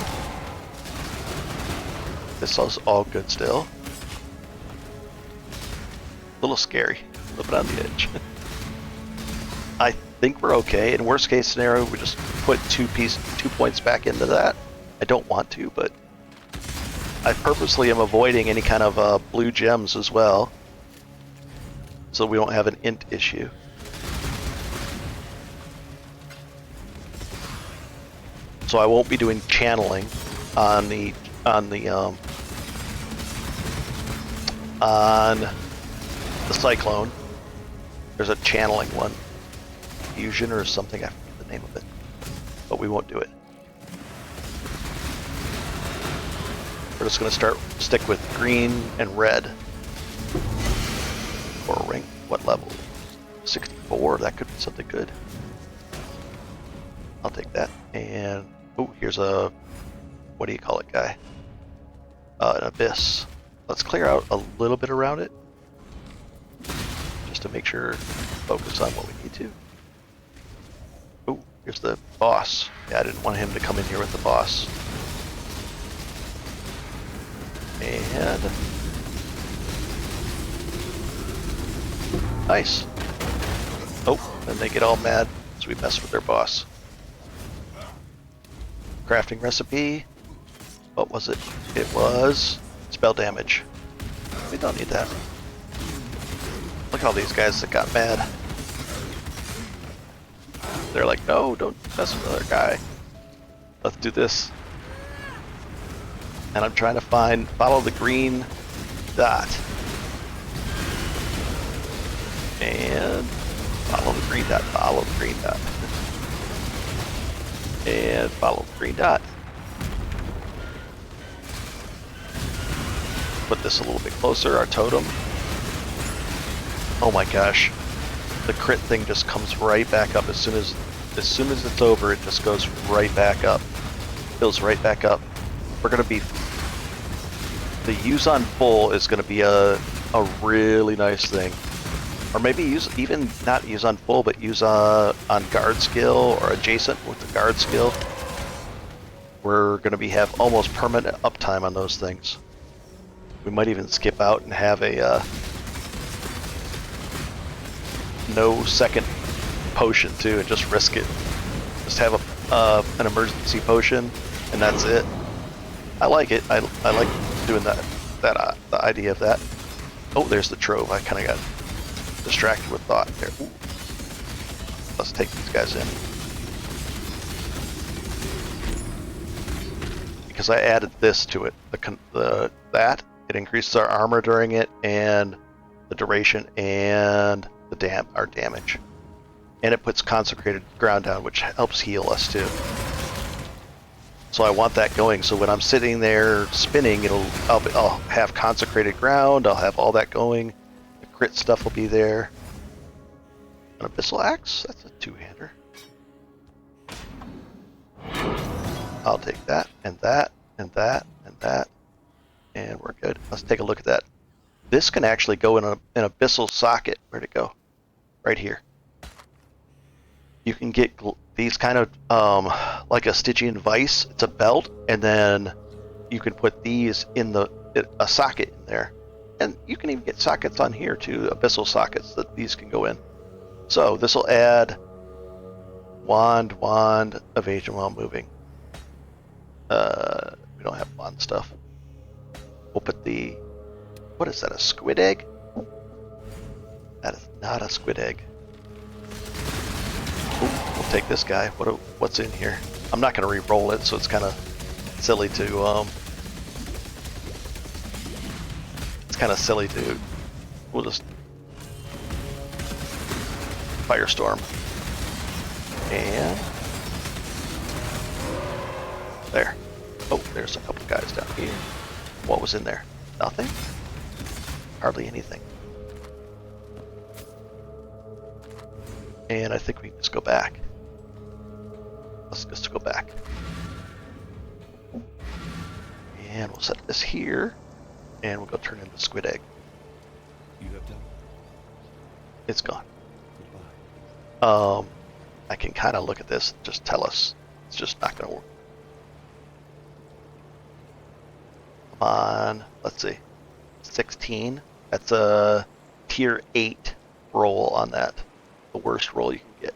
this is all good still. A little scary, a little bit on the edge. I think we're okay. In worst case scenario, we just put 2 points back into that. I don't want to, but I purposely am avoiding any kind of blue gems as well, so we don't have an int issue. So I won't be doing channeling on the Cyclone. There's a channeling one, fusion or something. I forget the name of it, but we won't do it. We're just gonna stick with green and red. Or rank, what level? 64. That could be something good. I'll take that. And oh, here's a, what do you call it, guy? An abyss. Let's clear out a little bit around it, just to make sure focus on what we need to. Oh, here's the boss. Yeah, I didn't want him to come in here with the boss. And nice. Oh, then they get all mad as we mess with their boss. Crafting recipe. What was it? It was spell damage. We don't need that. Look at all these guys that got mad. They're like, no, don't mess with another guy. Let's do this. And I'm trying to follow the green dot. And follow the green dot, follow the green dot. And follow the green dot. Put this a little bit closer, our totem. Oh my gosh. The crit thing just comes right back up as soon as it's over, it just goes right back up. Fills right back up. We're gonna be, the use on full is gonna be a really nice thing. Or maybe even not use on full, but use on guard skill or adjacent with the guard skill. We're gonna have almost permanent uptime on those things. We might even skip out and have a no second potion too, and just risk it. Just have an emergency potion, and that's it. I like it. I like doing that. The idea of that. Oh, there's the trove. I kind of got distracted with thought there. Ooh. Let's take these guys in. Because I added this to it. That it increases our armor during it, and the duration, and our damage. And it puts consecrated ground down, which helps heal us too. So I want that going, so when I'm sitting there spinning, I'll have consecrated ground, I'll have all that going. The crit stuff will be there. An abyssal axe? That's a two-hander. I'll take that, and that, and that, and that. And we're good. Let's take a look at that. This can actually go in an abyssal socket. Where'd it go? Right here. You can get these kind of like a Stygian vice. It's a belt, and then you can put these in a socket in there, and you can even get sockets on here too, abyssal sockets that these can go in. So this will add wand, evasion while moving. We don't have wand stuff. We'll put the, what is that? A squid egg? That is not a squid egg. We'll take this guy. What's in here? I'm not going to re-roll it, so it's kind of silly to we'll just firestorm. And there. Oh, there's a couple guys down here. What was in there? Nothing? Hardly anything. And I think we can just go back. Let's just go back. And we'll set this here. And we'll go turn in the squid egg. You have done. It's gone. Goodbye. I can kind of look at this and just tell us it's just not going to work. Come on. Let's see. 16. That's a tier 8 roll on that. The worst roll you can get.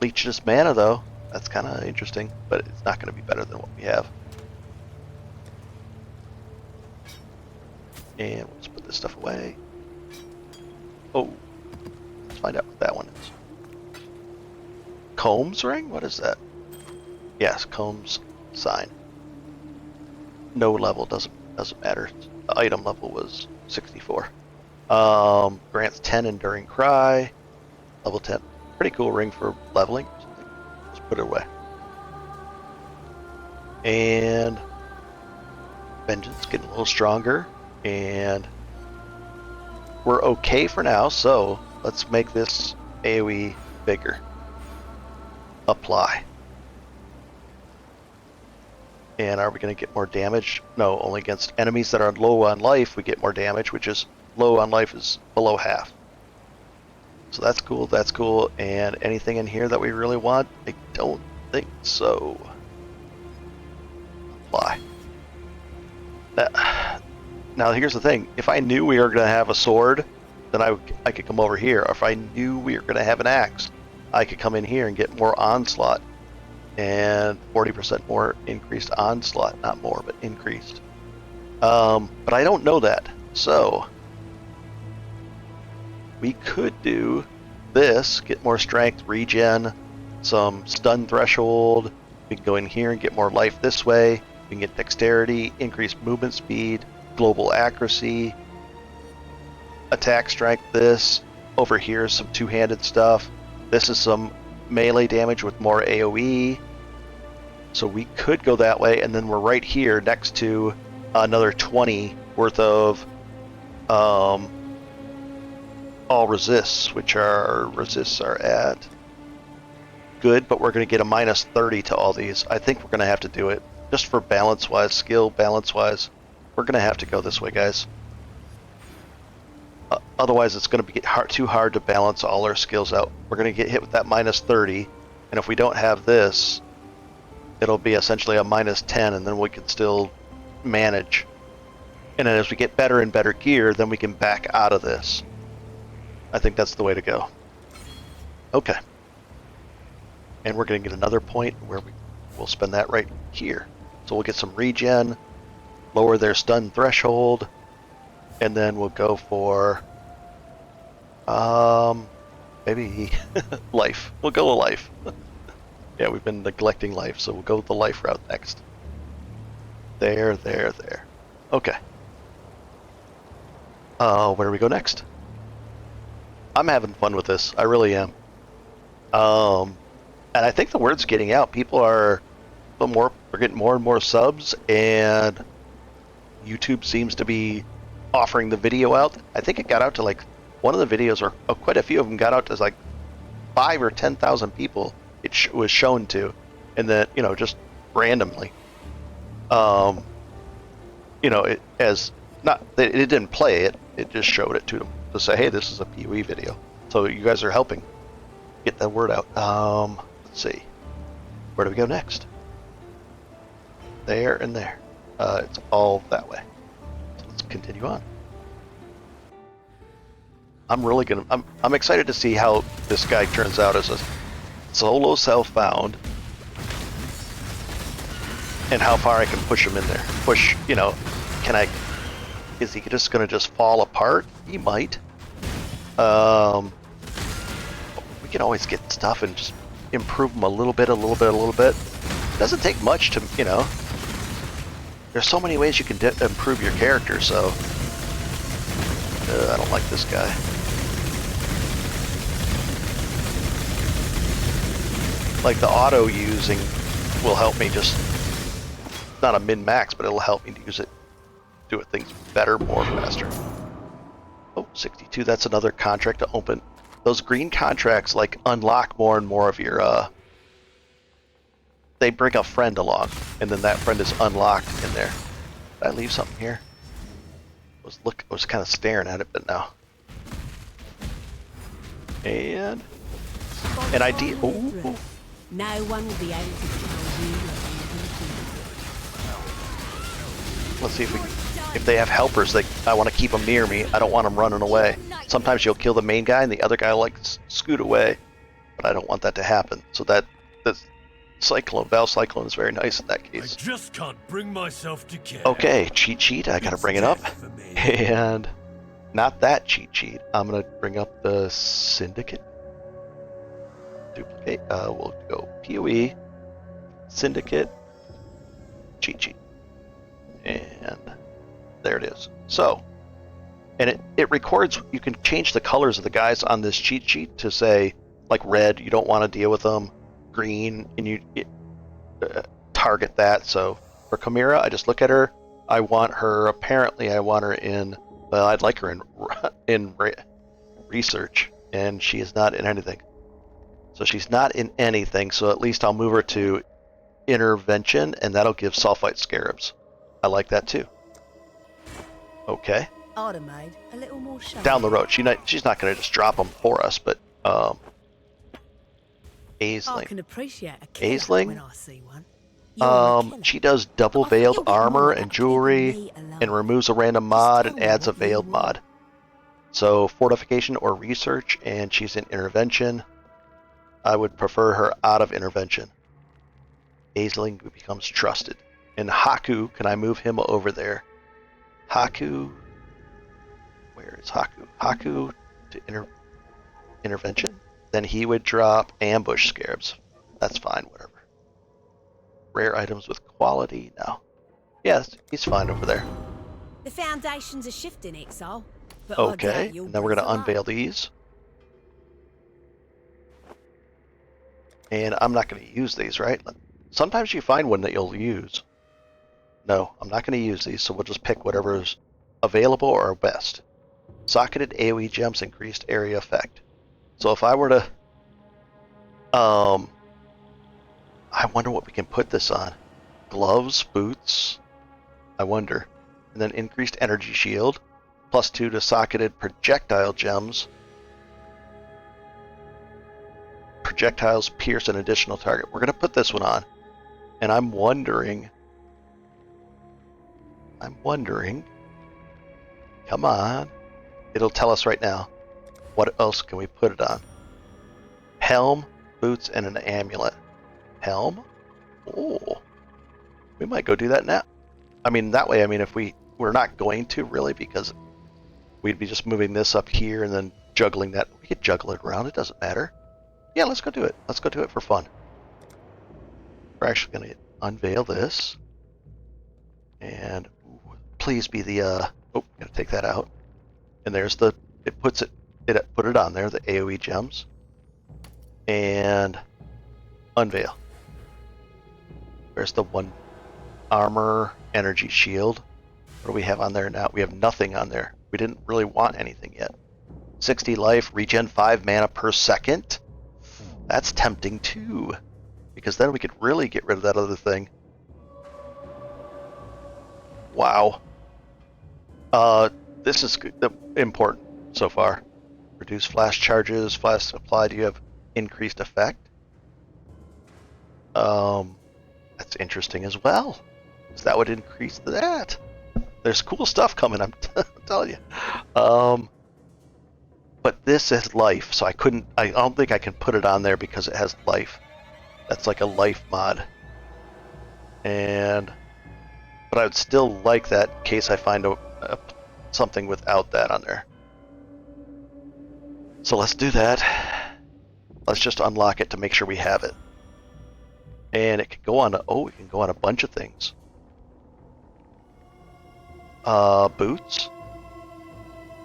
Leechless mana, though. That's kind of interesting, but it's not going to be better than what we have. And we'll just put this stuff away. Oh, let's find out what that one is. Combs ring? What is that? Yes, Combs sign. No level, doesn't matter. The item level was 64. Grants 10 enduring cry. Level 10. Pretty cool ring for leveling. Let's put it away. And Vengeance getting a little stronger. And we're okay for now, so let's make this AoE bigger. Apply. And are we going to get more damage? No, only against enemies that are low on life we get more damage, which is low on life is below half. So that's cool, that's cool. And anything in here that we really want? I don't think so. Apply. Now here's the thing. If I knew we were going to have a sword, then I could come over here. Or if I knew we were going to have an axe, I could come in here and get more onslaught. And 40% more increased onslaught. Not more, but increased. But I don't know that. So we could do this, get more strength, regen, some stun threshold. We can go in here and get more life this way. We can get dexterity, increased movement speed, global accuracy, attack strength. This over here is some two-handed stuff. This is some melee damage with more AoE. So we could go that way, and then we're right here next to another 20 worth of all resists, which our resists are at good, but we're going to get a minus 30 to all these. I think we're going to have to do it just for balance-wise, skill balance-wise. We're going to have to go this way, guys. Otherwise, it's going to be too hard to balance all our skills out. We're going to get hit with that minus 30, and if we don't have this, it'll be essentially a minus 10, and then we can still manage. And then as we get better and better gear, then we can back out of this. I think that's the way to go. Okay. And we're going to get another point where we'll spend that right here. So we'll get some regen, lower their stun threshold, and then we'll go for maybe life. We'll go with life. Yeah, we've been neglecting life, so we'll go with the life route next. There. Okay. Where do we go next? I'm having fun with this. I really am. And I think the word's getting out. People are we're getting more and more subs, and YouTube seems to be offering the video out. I think it got out to like one of the videos, or quite a few of them got out to like 5,000 or 10,000 people. It was shown to, and then just randomly. It as not it didn't play it. It just showed it to them to say, hey, this is a PoE video. So you guys are helping get that word out. Let's see. Where do we go next? There and there. It's all that way. So let's continue on. I'm excited to see how this guy turns out as a solo self-found, and how far I can push him in there. Is he just going to just fall apart? He might. We can always get stuff and just improve him a little bit. It doesn't take much to, there's so many ways you can improve your character, so I don't like this guy. like the auto using will help me just, not a min-max, but it'll help me to use it, do things better, more faster. Oh, 62, that's another contract to open. Those green contracts like unlock more and more of your, they bring a friend along, and then that friend is unlocked in there. Did I leave something here? I was kind of staring at it, but now. And an ID. Oh, No one will be able to tell you. let's see if they have helpers. I want to keep them near me. I don't want them running away. Sometimes you'll kill the main guy and the other guy will like scoot away, but I don't want that to happen. So that Valve Cyclone is very nice in that case. I just can't bring myself to care. Okay, cheat sheet. I gotta bring it up, and not that cheat sheet. I'm gonna bring up the Syndicate. Duplicate. We'll go PoE, Syndicate, cheat sheet, and there it is. So, and it records. You can change the colors of the guys on this cheat sheet to say like red. You don't want to deal with them. Green, and you target that. So for Chimera, I just look at her. I want her. Apparently, I want her in. Well, I'd like her in research, and she is not in anything. So she's not in anything. So at least I'll move her to intervention, and that'll give sulfite scarabs. I like that too. Okay. I'd have made a little more show. Down the road, she's not going to just drop them for us, but Aisling. I can appreciate a killer Aisling? when I see one. She does double veiled armor and jewelry, and removes a random mod and adds a veiled mod. So fortification or research, and she's in intervention. I would prefer her out of intervention. Aisling becomes trusted. And Haku, can I move him over there? Haku, where is Haku? Haku to intervention. Then he would drop ambush scarabs. That's fine, whatever. Rare items with quality, no. Yes, he's fine over there. The foundations are shifting, Exile. But Okay, and then we're going to unveil these. And I'm not going to use these, right? Sometimes you find one that you'll use. No, I'm not going to use these, so we'll just pick whatever is available or best. Socketed AoE gems increased area effect. So if I were to, I wonder what we can put this on. Gloves, boots, I wonder. And then increased energy shield, +2 to socketed projectile gems. Projectiles pierce an additional target. We're going to put this one on. And I'm wondering, come on. It'll tell us right now. What else can we put it on? Helm, boots, and an amulet. Helm? Oh. We might go do that now. I mean, that way, if we're not going to, really, because we'd be just moving this up here and then juggling that. We could juggle it around. It doesn't matter. Yeah, let's go do it. Let's go do it for fun. We're actually going to unveil this. And please be the, I'm going to take that out. And there's the, it put it on there, the AoE gems. And unveil. There's the one armor, energy shield. What do we have on there now? We have nothing on there. We didn't really want anything yet. 60 life, regen 5 mana per second. That's tempting too. Because then we could really get rid of that other thing. Wow. This is important so far. Reduce flash charges, flash supply. Do you have increased effect? That's interesting as well. So that would increase that. There's cool stuff coming, I'm telling you. But this has life, so I don't think I can put it on there because it has life. That's like a life mod. But I would still like that in case I find something without that on there. So let's do that. Let's just unlock it to make sure we have it. And it can go on it can go on a bunch of things. Boots.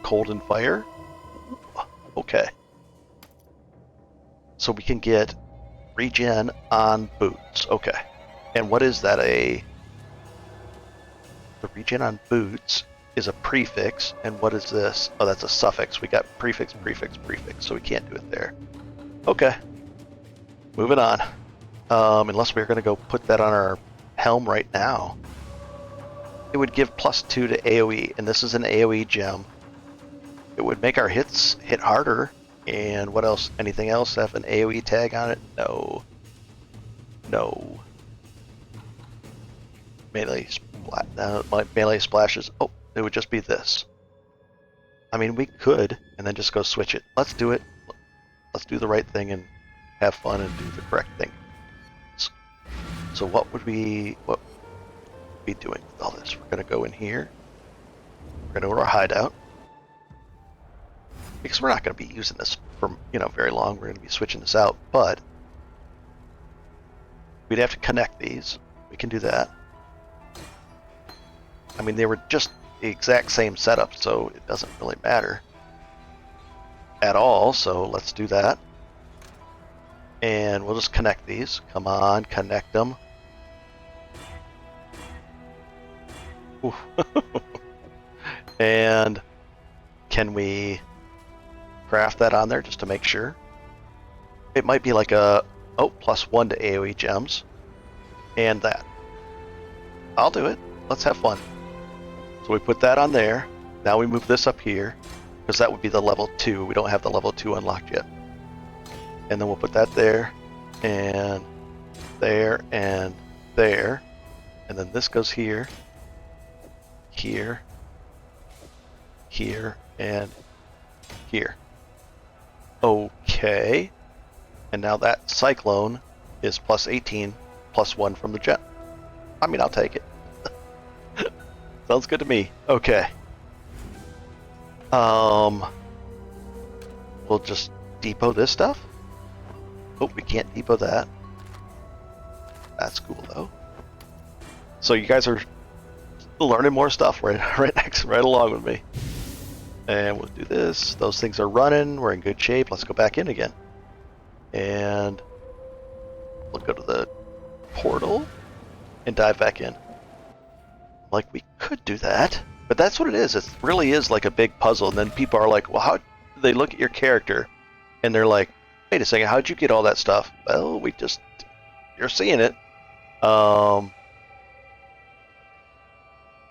Cold and fire. Okay. So we can get Regen on boots. Okay. And what is that? The regen on boots is a prefix. And what is this? Oh, that's a suffix. We got prefix, prefix, prefix. So we can't do it there. Okay. Moving on. Unless we're going to go put that on our helm right now. It would give +2 to AoE. And this is an AoE gem. It would make our hits hit harder. And what else? Anything else have an AoE tag on it? No. No. Melee splashes. Oh, it would just be this. I mean, we could, and then just go switch it. Let's do it. Let's do the right thing and have fun and do the correct thing. So what would we be doing with all this? We're gonna go in here. We're gonna go to our hideout. Because we're not going to be using this for, very long. We're going to be switching this out, but we'd have to connect these. We can do that. I mean, they were just the exact same setup, so it doesn't really matter at all, so let's do that. And we'll just connect these. Come on, connect them. And can we craft that on there just to make sure? It might be like a +1 to AoE gems and that. I'll do it. Let's have fun. So we put that on there. Now we move this up here because that would be the level 2. We don't have the level 2 unlocked yet. And then we'll put that there and there and there. And then this goes here, here, here, and here. Okay. And now that Cyclone is +18, +1 from the gem. I mean, I'll take it. Sounds good to me. Okay. We'll just depot this stuff. Oh, we can't depot that. That's cool though. So you guys are learning more stuff right along with me. And we'll do this. Those things are running. We're in good shape. Let's go back in again. And we'll go to the portal and dive back in. Like, we could do that, but that's what it is. It really is like a big puzzle. And then people are like, well, how? They look at your character and they're like, wait a second, how'd you get all that stuff? Well, you're seeing it.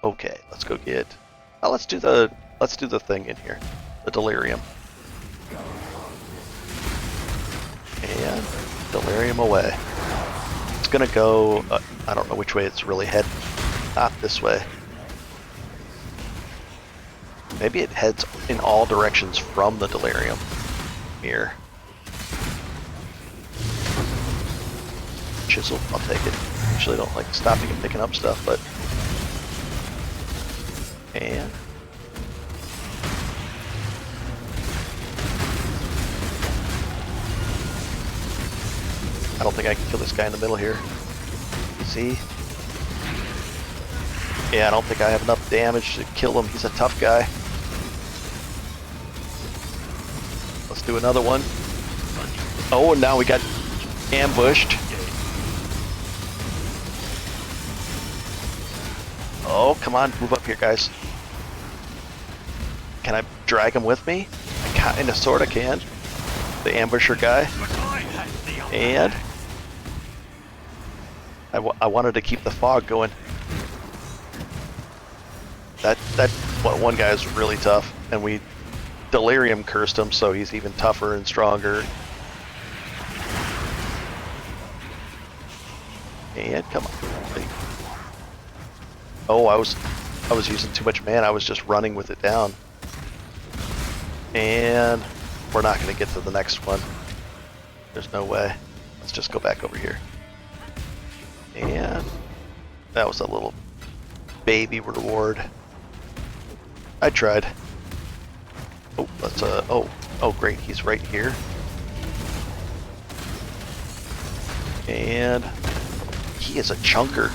Okay, let's go get, let's do the thing in here, the delirium. And delirium away. It's gonna go, I don't know which way it's really heading. Not this way. Maybe it heads in all directions from the delirium. Here. Chisel, I'll take it. Usually don't like stopping and picking up stuff, but... And... I don't think I can kill this guy in the middle here. See? Yeah, I don't think I have enough damage to kill him. He's a tough guy. Let's do another one. Oh, and now we got ambushed. Oh, come on, move up here, guys. Can I drag him with me? I kinda sorta can. The ambusher guy. And I wanted to keep the fog going. That one guy is really tough, and we delirium cursed him, so he's even tougher and stronger. And come on. Oh, I was using too much mana. I was just running with it down. And we're not going to get to the next one. There's no way. Let's just go back over here. And that was a little baby reward. I tried. Oh, let's oh great, he's right here. And he is a chunker.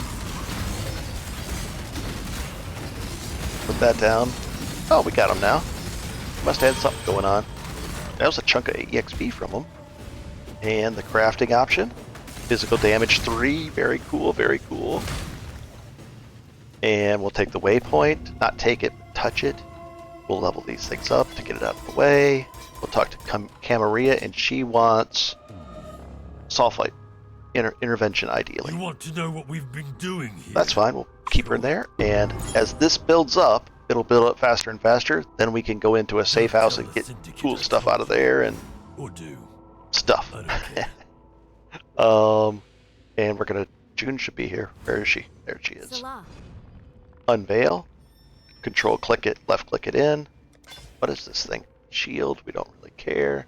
Put that down. Oh, we got him now. Must have had something going on. That was a chunk of EXP from him. And the crafting option. Physical damage 3. Very cool, very cool. And we'll take the waypoint. Not take it, but touch it. We'll level these things up to get it out of the way. We'll talk to Camarilla, and she wants sulfite. Intervention, ideally. You want to know what we've been doing here? That's fine. We'll keep her in there. And as this builds up, it'll build up faster and faster. Then we can go into a safe house and get cool stuff out of there and Or do. stuff. I don't care. And we're gonna. June should be here. Where is she? There she is. Salah. Unveil. Control click it. Left click it in. What is this thing? Shield. We don't really care.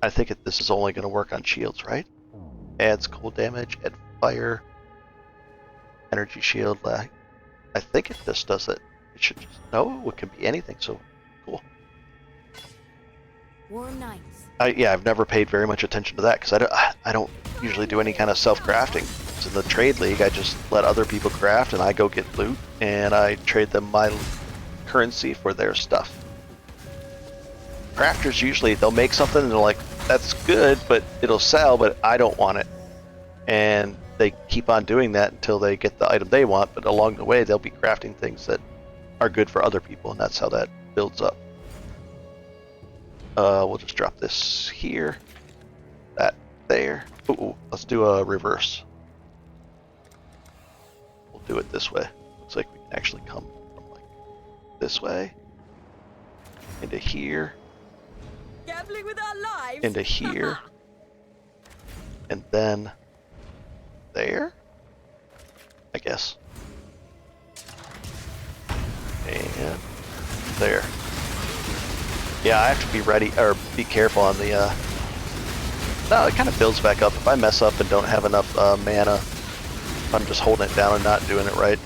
I think this is only going to work on shields, right? Adds cold damage, add fire, energy shield. I think it just does it. It should just, no, it can be anything, so cool. Warm nights. Yeah, I've never paid very much attention to that because I don't usually do any kind of self-crafting. So in the trade league, I just let other people craft and I go get loot and I trade them my currency for their stuff. Crafters usually, they'll make something and they're like, that's good, but it'll sell, but I don't want it. And they keep on doing that until they get the item they want, but along the way they'll be crafting things that are good for other people, and that's how that builds up. We'll just drop this here, that there. Ooh, let's do a reverse. We'll do it this way. Looks like we can actually come from like this way into here. Gambling with our lives. Into here, and then there, I guess, and there. Yeah, I have to be ready, or be careful on the, no, it kind of builds back up. If I mess up and don't have enough mana, if I'm just holding it down and not doing it right,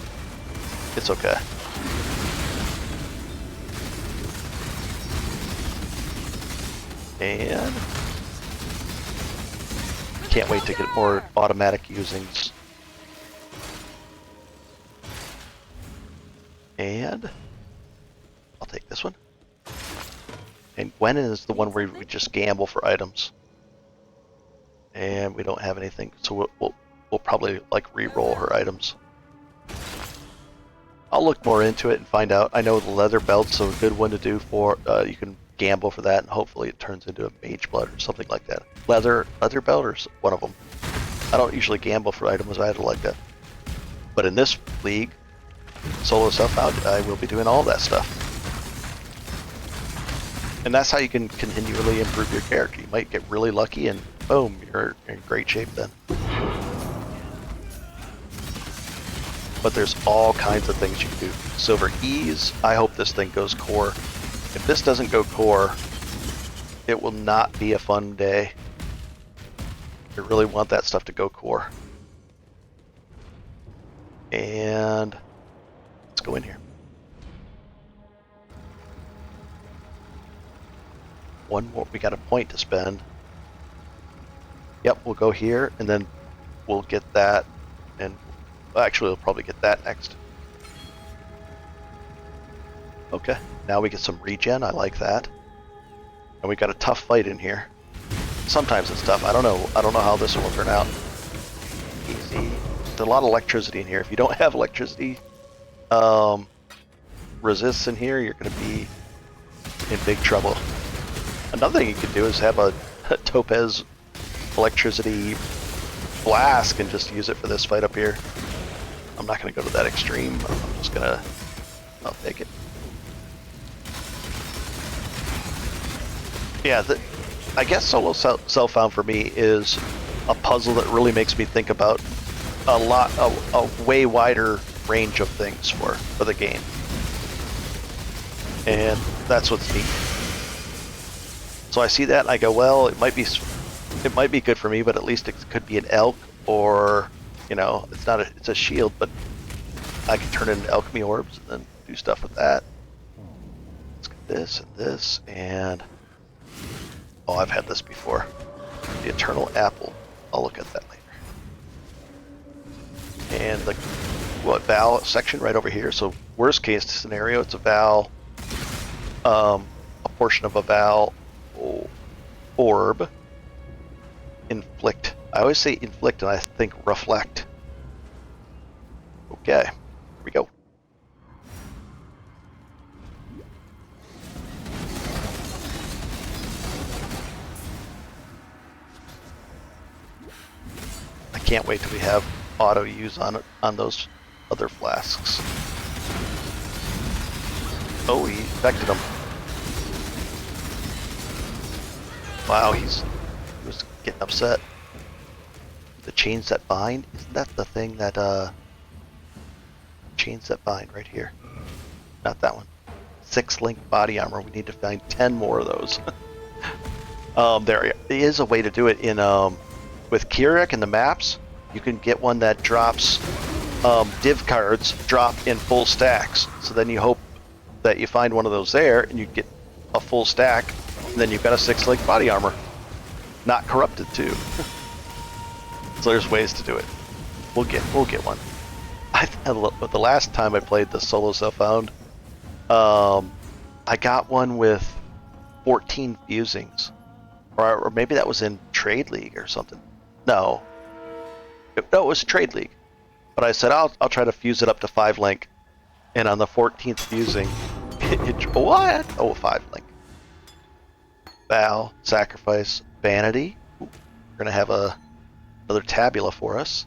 it's okay. And can't wait to get more automatic usings. And I'll take this one. And Gwen is the one where we just gamble for items. And we don't have anything, so we'll probably like re-roll her items. I'll look more into it and find out. I know the leather belt's a good one to do for, you can gamble for that and hopefully it turns into a mage blood or something like that. Leather belt or one of them. I don't usually gamble for items either like that. But in this league, solo self-out, I will be doing all that stuff. And that's how you can continually improve your character. You might get really lucky and boom, you're in great shape then. But there's all kinds of things you can do. Silver Ease, I hope this thing goes core. If this doesn't go core, it will not be a fun day. I really want that stuff to go core. And let's go in here. One more, we got a point to spend. Yep, we'll go here and then we'll get that, and actually we'll probably get that next. Okay, now we get some regen, I like that. And we got a tough fight in here. Sometimes it's tough, I don't know how this one will turn out. Easy. There's a lot of electricity in here. If you don't have electricity resists in here, you're gonna be in big trouble. Another thing you could do is have a topaz electricity flask and just use it for this fight up here. I'm not gonna go to that extreme, I'm just gonna, I'll take it. Yeah, I guess solo self-found for me is a puzzle that really makes me think about a way wider range of things for the game. And that's what's neat. So I see that and I go, well, it might be good for me, but at least it could be an elk, or, you know, it's a shield, but I can turn it into alchemy orbs and then do stuff with that. Let's get this and this, and oh, I've had this before. The Eternal Apple. I'll look at that later. And the Val section right over here. So worst case scenario, it's a Val, a portion of a Val orb, inflict. I always say inflict and I think reflect. Okay, here we go. I can't wait till we have auto use on those other flasks. Oh, he infected him. Wow, he was getting upset. The chains that bind? Isn't that the thing that, chains that bind right here? Not that one. 6-link body armor. We need to find 10 more of those. There is a way to do it in, with Kirik and the maps. You can get one that drops, div cards drop in full stacks. So then you hope that you find one of those there and you get a full stack. And then you've got a 6-link body armor. Not corrupted too. So there's ways to do it. We'll get one. The last time I played the solo self-found, I got one with 14 fusings, or maybe that was in Trade League or something. No, it was Trade League. But I said I'll try to fuse it up to 5-link, and on the 14th fusing, what? Oh, 5-link. Val, Sacrifice, Vanity. Ooh, we're gonna have another tabula for us.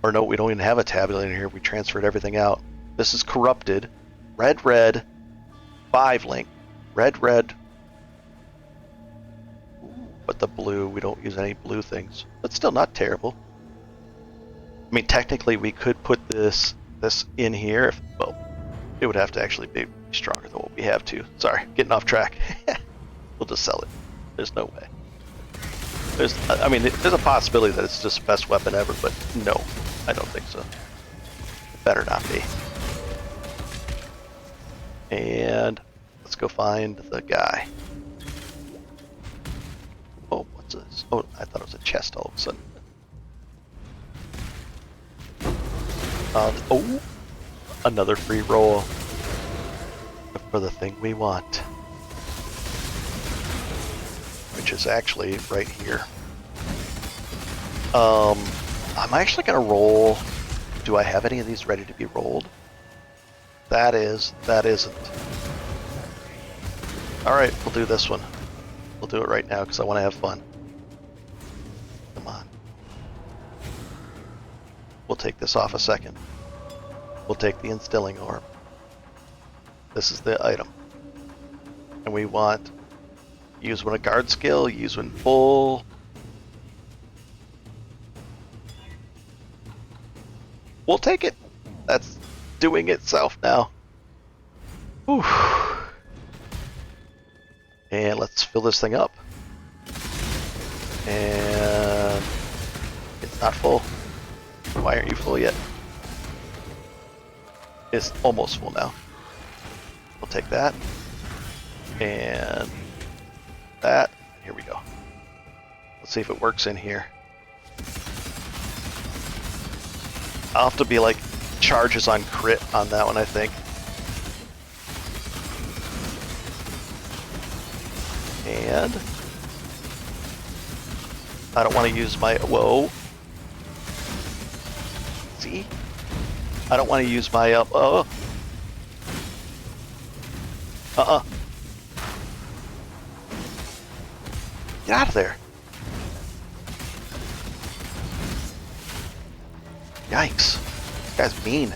Or no, we don't even have a tabula in here. We transferred everything out. This is corrupted. Red, 5-link. Red. But the blue, we don't use any blue things. But still not terrible. I mean, technically we could put this in here. Well, it would have to actually be stronger than what we have to. Sorry, getting off track. We'll just sell it. There's no way. There's a possibility that it's just the best weapon ever, but no, I don't think so. It better not be. And let's go find the guy. Oh, what's this? Oh, I thought it was a chest all of a sudden. Oh, another free roll for the thing we want. Which is actually right here. I'm actually gonna roll. Do I have any of these ready to be rolled? That isn't. Alright, we'll do this one. We'll do it right now because I want to have fun. Come on. We'll take this off a second. We'll take the instilling orb. This is the item. And we want use when a guard skill, use when full. We'll take it. That's doing itself now. Whew. And let's fill this thing up. And it's not full. Why aren't you full yet? It's almost full now. We'll take that. And that. Here we go. Let's see if it works in here. I'll have to be like charges on crit on that one, I think. And I don't want to use my whoa. See? I don't want to use my Get out of there. Yikes. This guy's mean.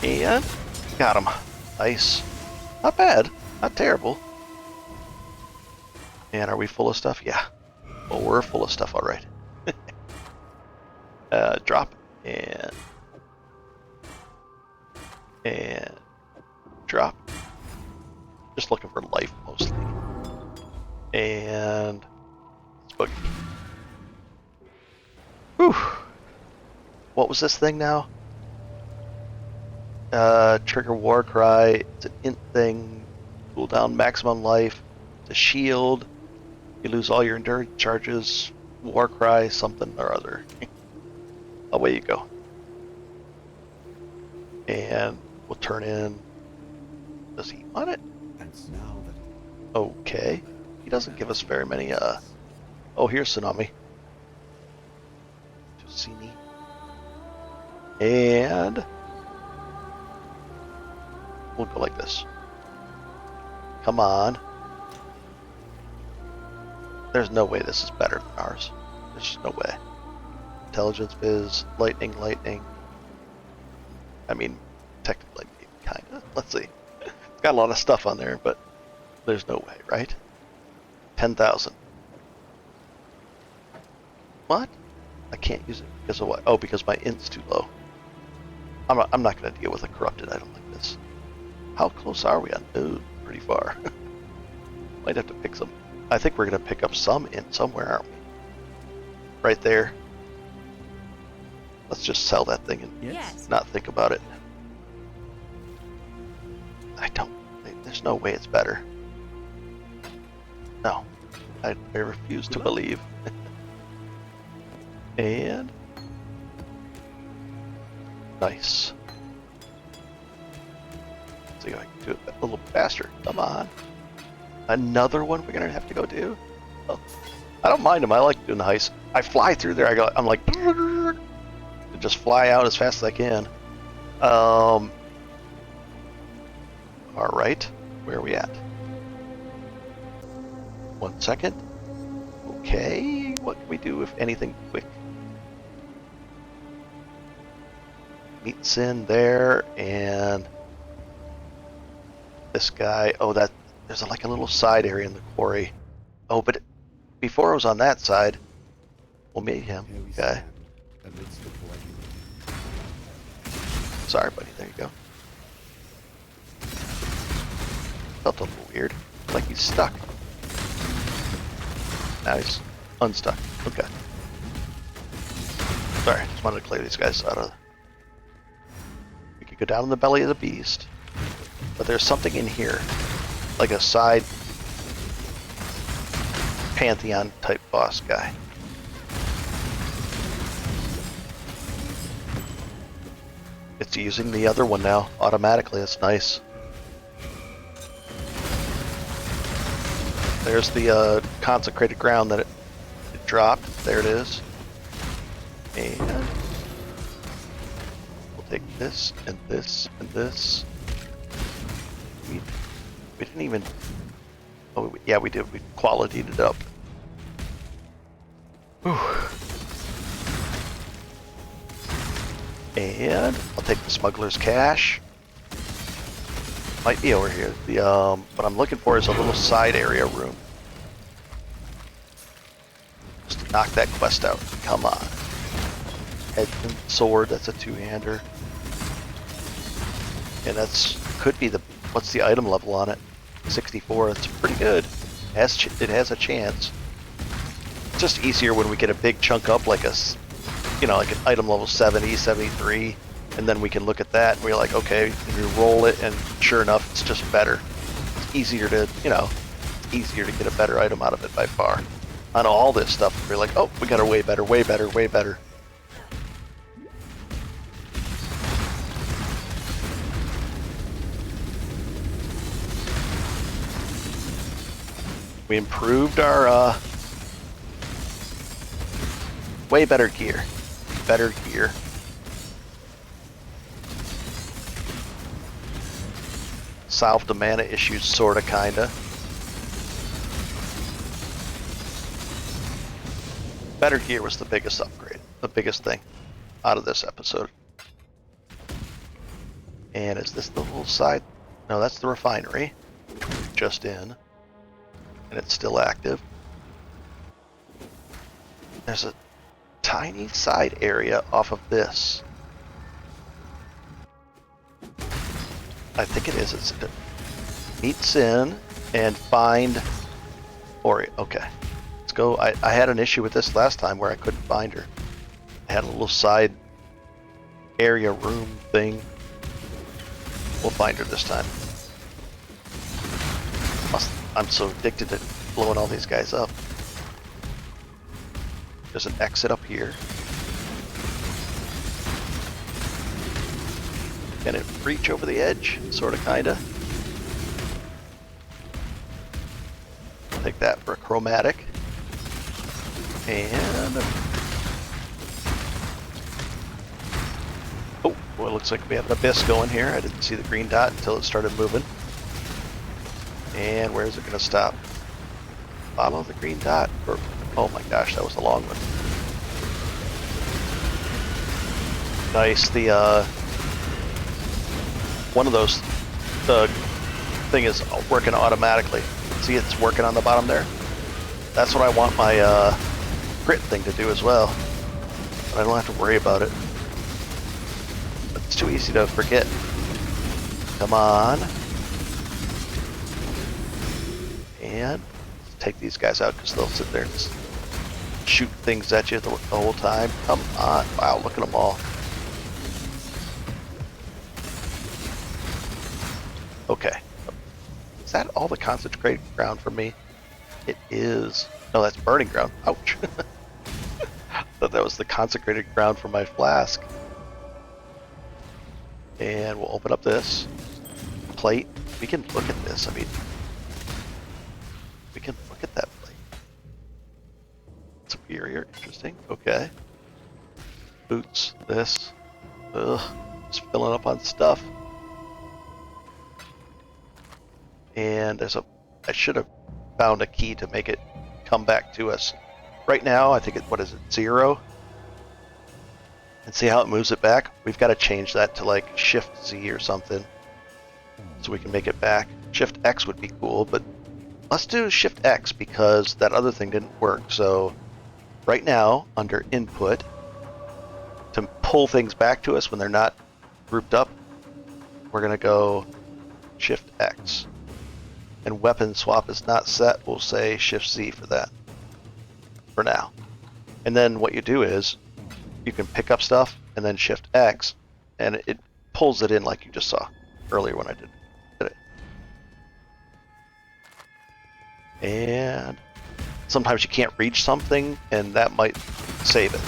And got him. Nice. Not bad. Not terrible. And are we full of stuff? Yeah. Well, we're full of stuff, all right. Drop. And drop. Just looking for life, mostly. And boogie. Whew. What was this thing now? Trigger war cry. It's an int thing. Cooldown maximum life. It's a shield. You lose all your endurance charges. War cry, something or other. Away you go. And we'll turn in. Does he want it? And now Okay. He doesn't give us very many, Oh, here's Tsunami. Tusini. And... we'll go like this. Come on. There's no way this is better than ours. There's just no way. Intelligence biz, lightning, lightning. I mean, technically, kinda. Let's see. It's got a lot of stuff on there, but there's no way, right? 10,000. What? I can't use it because of what? Oh, because my int's too low. I'm not going to deal with a corrupted item like this. How close are we on? Ooh, pretty far. Might have to pick some. I think we're going to pick up some int somewhere, aren't we? Right there. Let's just sell that thing and Yes. not think about it. There's no way it's better. No. I refuse to believe. And... nice. Let's see if I can do it a little faster. Come on. Another one we're going to have to go do? Oh, I don't mind them. I like doing the heist. I fly through there. I'm like... just fly out as fast as I can. Alright. Where are we at? 1 second. Okay. What can we do, if anything, quick? Meets in there, and this guy. Oh, there's like a little side area in the quarry. Oh, but before it was on that side, we'll meet him. Here we Okay. stand, amidst the void. Sorry, buddy. There you go. Felt a little weird. Like he's stuck. Now he's unstuck. Okay. Sorry, just wanted to clear these guys out of... We could go down in the belly of the beast. But there's something in here. Like a side... Pantheon type boss guy. It's using the other one now, automatically. That's nice. There's the consecrated ground that it dropped. There it is. And we'll take this and this and this. We didn't even... Oh, yeah, we did. We qualitied it up. Whew. And I'll take the smuggler's cash. Might be over here. What I'm looking for is a little side area room. Just to knock that quest out. Come on. Head and sword, that's a two-hander. And could be what's the item level on it? 64, that's pretty good. It has a chance. It's just easier when we get a big chunk up like like an item level 70, 73. And then we can look at that and we're like, okay, and we roll it, and sure enough, it's just better. It's easier to, easier to get a better item out of it by far. On all this stuff, we're like, oh, we got a way better, way better, way better. We improved our, way better gear. Better gear. Solved the mana issues, sorta, kinda. Better gear was the biggest upgrade, the biggest thing out of this episode. And is this the little side? No, that's the refinery. Just in. And it's still active. There's a tiny side area off of this. I think it is. It's meet Sin and find Ori. Okay, let's go. I had an issue with this last time where I couldn't find her. I had a little side area room thing. We'll find her this time. I'm so addicted to blowing all these guys up. There's an exit up here. Can it reach over the edge? Sorta, kinda. take that for a chromatic. And oh, well, it looks like we have an abyss going here. I didn't see the green dot until it started moving. And where is it going to stop? Follow the green dot. Or, oh my gosh, that was a long one. Nice. The one of those, the thing is working automatically. See, it's working on the bottom there. That's what I want my crit thing to do as well. But I don't have to worry about it. But it's too easy to forget. Come on. And take these guys out because they'll sit there and just shoot things at you the whole time. Come on. Wow, look at them all. Okay. Is that all the concentrated ground for me? It is. No, that's burning ground. Ouch. Thought that was the consecrated ground for my flask. And we'll open up this plate. We can look at this. I mean, we can look at that plate. Superior. Interesting. Okay. Boots. This. Ugh. Just filling up on stuff. And there's a. I should have found a key to make it come back to us. Right now, I think it. What is it? 0. And see how it moves it back. We've got to change that to like Shift Z or something, so we can make it back. Shift X would be cool, but let's do Shift X because that other thing didn't work. So right now, under Input, to pull things back to us when they're not grouped up, we're gonna go Shift X. And weapon swap is not set, we'll say Shift Z for that. For now. And then what you do is, you can pick up stuff, and then Shift X, and it pulls it in like you just saw earlier when I did it. And sometimes you can't reach something, and that might save it.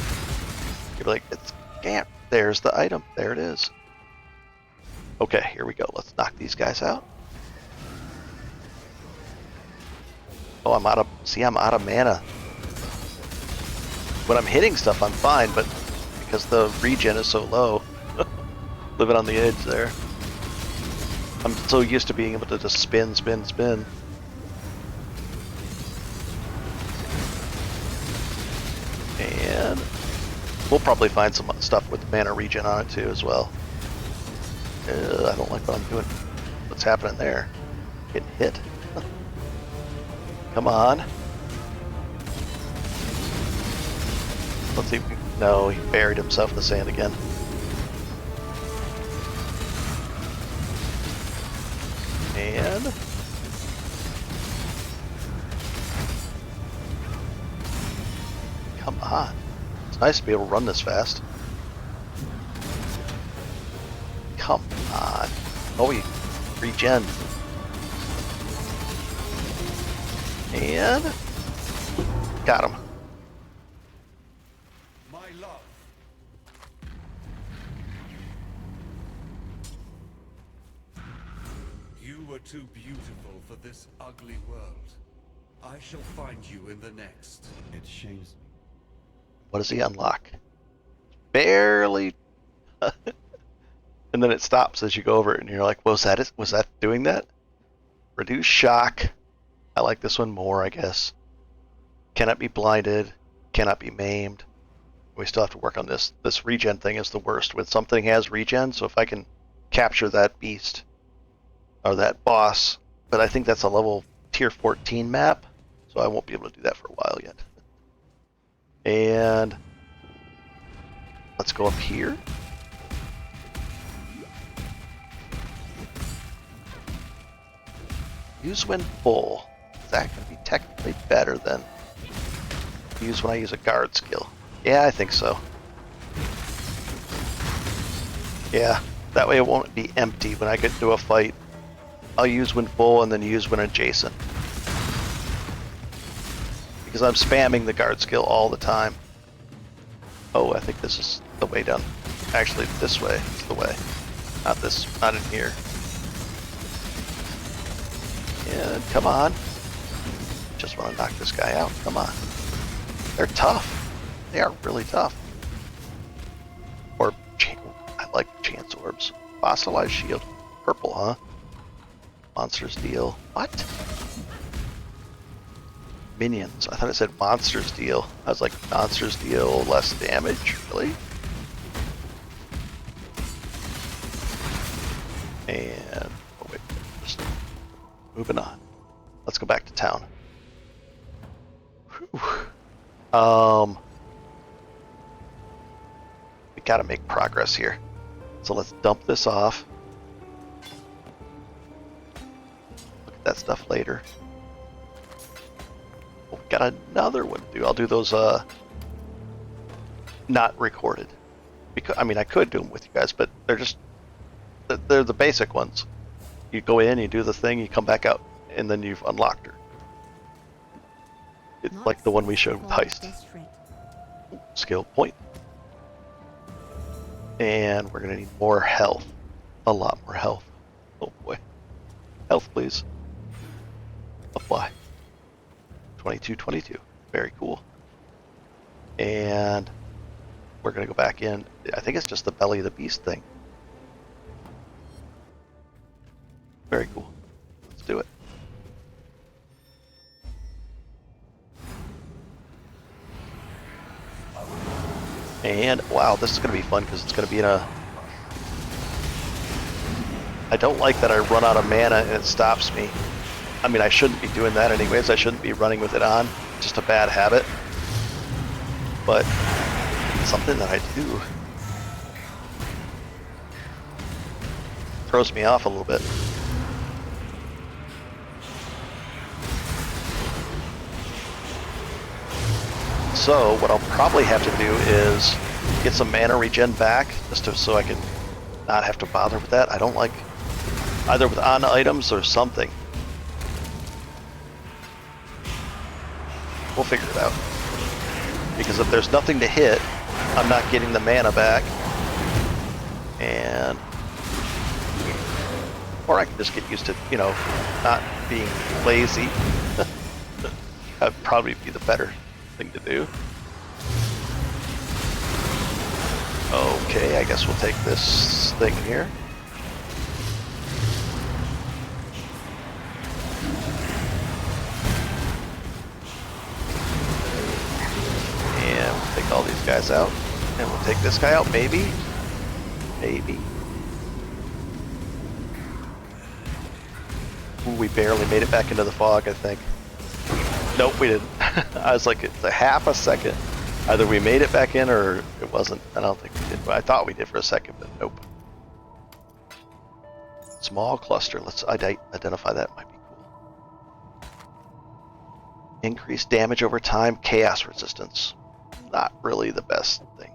You're like, it's can't. There's the item. There it is. Okay, here we go. Let's knock these guys out. Oh, I'm out of mana. When I'm hitting stuff, I'm fine, but because the regen is so low, living on the edge there. I'm so used to being able to just spin. And we'll probably find some stuff with mana regen on it too as well. I don't like what I'm doing. What's happening there? Getting hit. Come on. Let's see if we... No, he buried himself in the sand again. And... Come on. It's nice to be able to run this fast. Come on. Oh, he regen. And got him. My love. You were too beautiful for this ugly world. I shall find you in the next. It shames me. What does he unlock? Barely. And then it stops as you go over it, and you're like, was that it? Was that doing that? Reduce shock. I like this one more, I guess. Cannot be blinded. Cannot be maimed. We still have to work on this. This regen thing is the worst. When something has regen, so if I can capture that beast, or that boss, but I think that's a level tier 14 map, so I won't be able to do that for a while yet. And let's go up here. Use when full. Is that going to be technically better than use when I use a guard skill? Yeah, I think so. Yeah, that way it won't be empty when I get into a fight. I'll use when full and then use when adjacent. Because I'm spamming the guard skill all the time. Oh, I think this is the way down. Actually, this way is the way. Not this, not in here. Yeah, come on. just want to knock this guy out. Come on. They're tough. They are really tough. Or, I like chance orbs. Fossilized shield. Purple, huh? Monsters deal. What? Minions. I thought it said monsters deal. I was like, monsters deal less damage? Really? And, oh wait, just moving on. Let's go back to town. Whew. We gotta make progress here. So let's dump this off. Look at that stuff later. Oh, we got another one to do. I'll do those, not recorded. Because, I mean, I could do them with you guys, but they're just, they're the basic ones. You go in, you do the thing, you come back out, and then you've unlocked her. It's like the one we showed with Heist. Skill point. And we're gonna need more health. A lot more health. Oh boy. Health, please. Apply. 22, 22. Very cool. And we're gonna go back in. I think it's just the belly of the beast thing. Very cool. Let's do it. And wow, this is going to be fun because it's going to be in a... I don't like that I run out of mana and it stops me. I mean, I shouldn't be doing that anyways. I shouldn't be running with it on. Just a bad habit. But it's something that I do. Throws me off a little bit. So what I'll probably have to do is get some mana regen back, just so I can not have to bother with that. I don't like either with on items or something. We'll figure it out. Because if there's nothing to hit, I'm not getting the mana back. And or I can just get used to, you know, not being lazy. That'd probably be the better thing to do. Okay, I guess we'll take this thing here. And we'll take all these guys out. And we'll take this guy out, maybe. Maybe. Ooh, we barely made it back into the fog, I think. Nope, we didn't. I was like, it's a half a second. Either we made it back in or it wasn't. I don't think we did. I thought we did for a second, but nope. Small cluster. Let's identify that. Might be cool. Increased damage over time. Chaos resistance. Not really the best thing.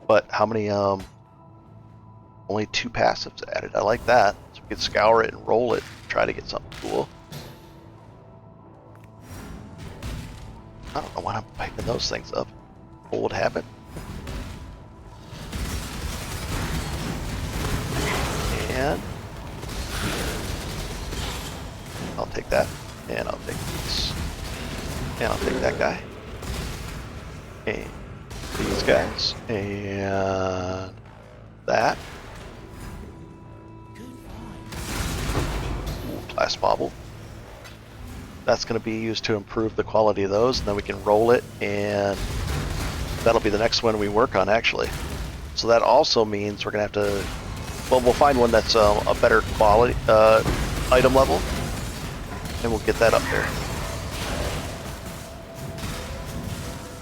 But how many, only 2 passives added. I like that. So we can scour it and roll it. Try to get something cool. I don't know why I'm piping those things up. Old habit. And I'll take that. And I'll take these. And I'll take that guy. And these guys. And that. Ooh, blast bobble. That's going to be used to improve the quality of those, and then we can roll it, and that'll be the next one we work on, actually. So that also means we're going to have to, well, we'll find one that's a better quality item level, and we'll get that up there.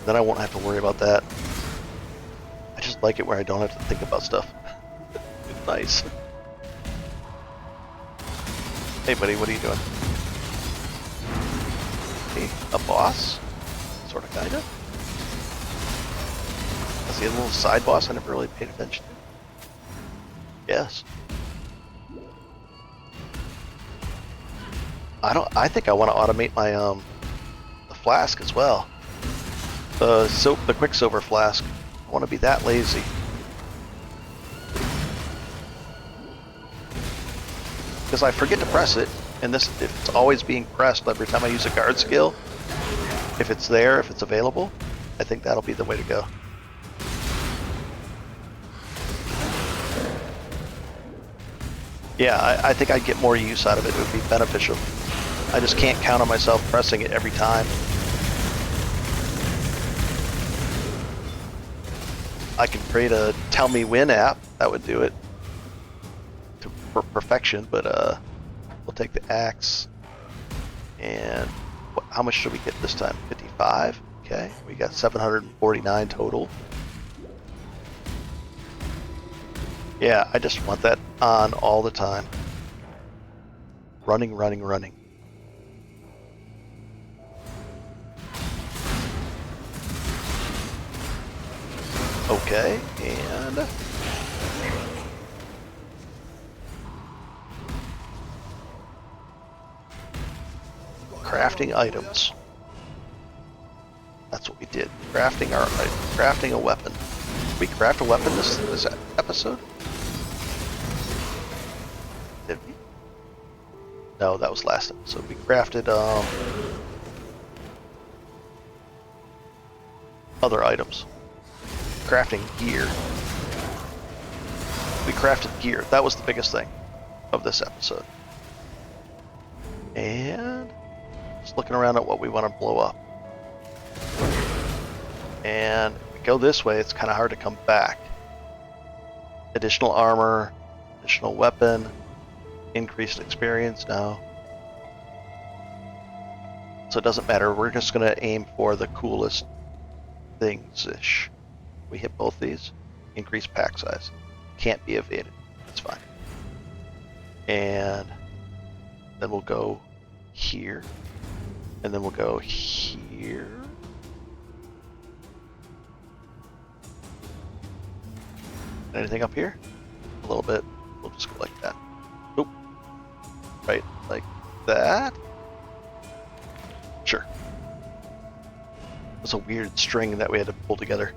Then I won't have to worry about that. I just like it where I don't have to think about stuff. It's nice. Hey buddy, what are you doing? A boss? Sorta, kinda. Is he a little side boss I never really paid attention to? Yes. I think I want to automate my the flask as well. The Quicksilver flask. I want to be that lazy. Because I forget to press it, And this, if it's always being pressed every time I use a guard skill, if it's there, if it's available, I think that'll be the way to go. Yeah, I think I'd get more use out of it. It would be beneficial. I just can't count on myself pressing it every time. I can create a tell me when app. That would do it for perfection, but we'll take the axe. And how much should we get this time? 55? Okay, we got 749 total. Yeah, I just want that on all the time. Running, running, running. Okay, and crafting items. That's what we did. Crafting our crafting a weapon. Did we craft a weapon this episode? Did we? No, that was last episode. We crafted other items. Crafting gear. We crafted gear. That was the biggest thing of this episode. And just looking around at what we want to blow up. And if we go this way, it's kind of hard to come back. Additional armor, additional weapon, increased experience now. So it doesn't matter. We're just going to aim for the coolest things-ish. We hit both these. Increase pack size. Can't be evaded. That's fine. And then we'll go here. And then we'll go here. Anything up here? A little bit. We'll just go like that. Oop. Right, like that. Sure. It's a weird string that we had to pull together.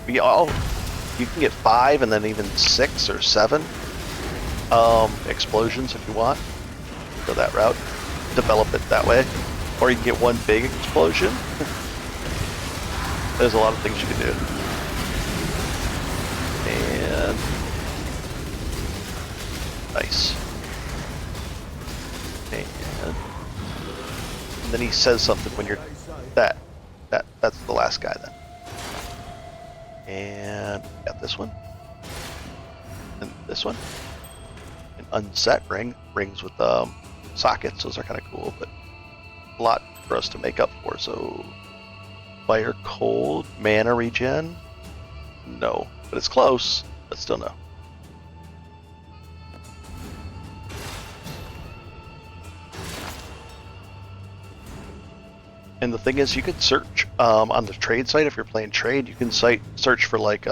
You can get 5 and then even 6 or 7 explosions if you want. Go that route. Develop it that way. Or you can get one big explosion. There's a lot of things you can do. And nice. And then he says something when you're that's the last guy then. And got this one. And this one. An unset ring. Rings with sockets. Those are kind of cool, but a lot for us to make up for. So fire, cold, mana regen. No. But it's close. But still no. And the thing is, you can search on the trade site. If you're playing trade, you can search for like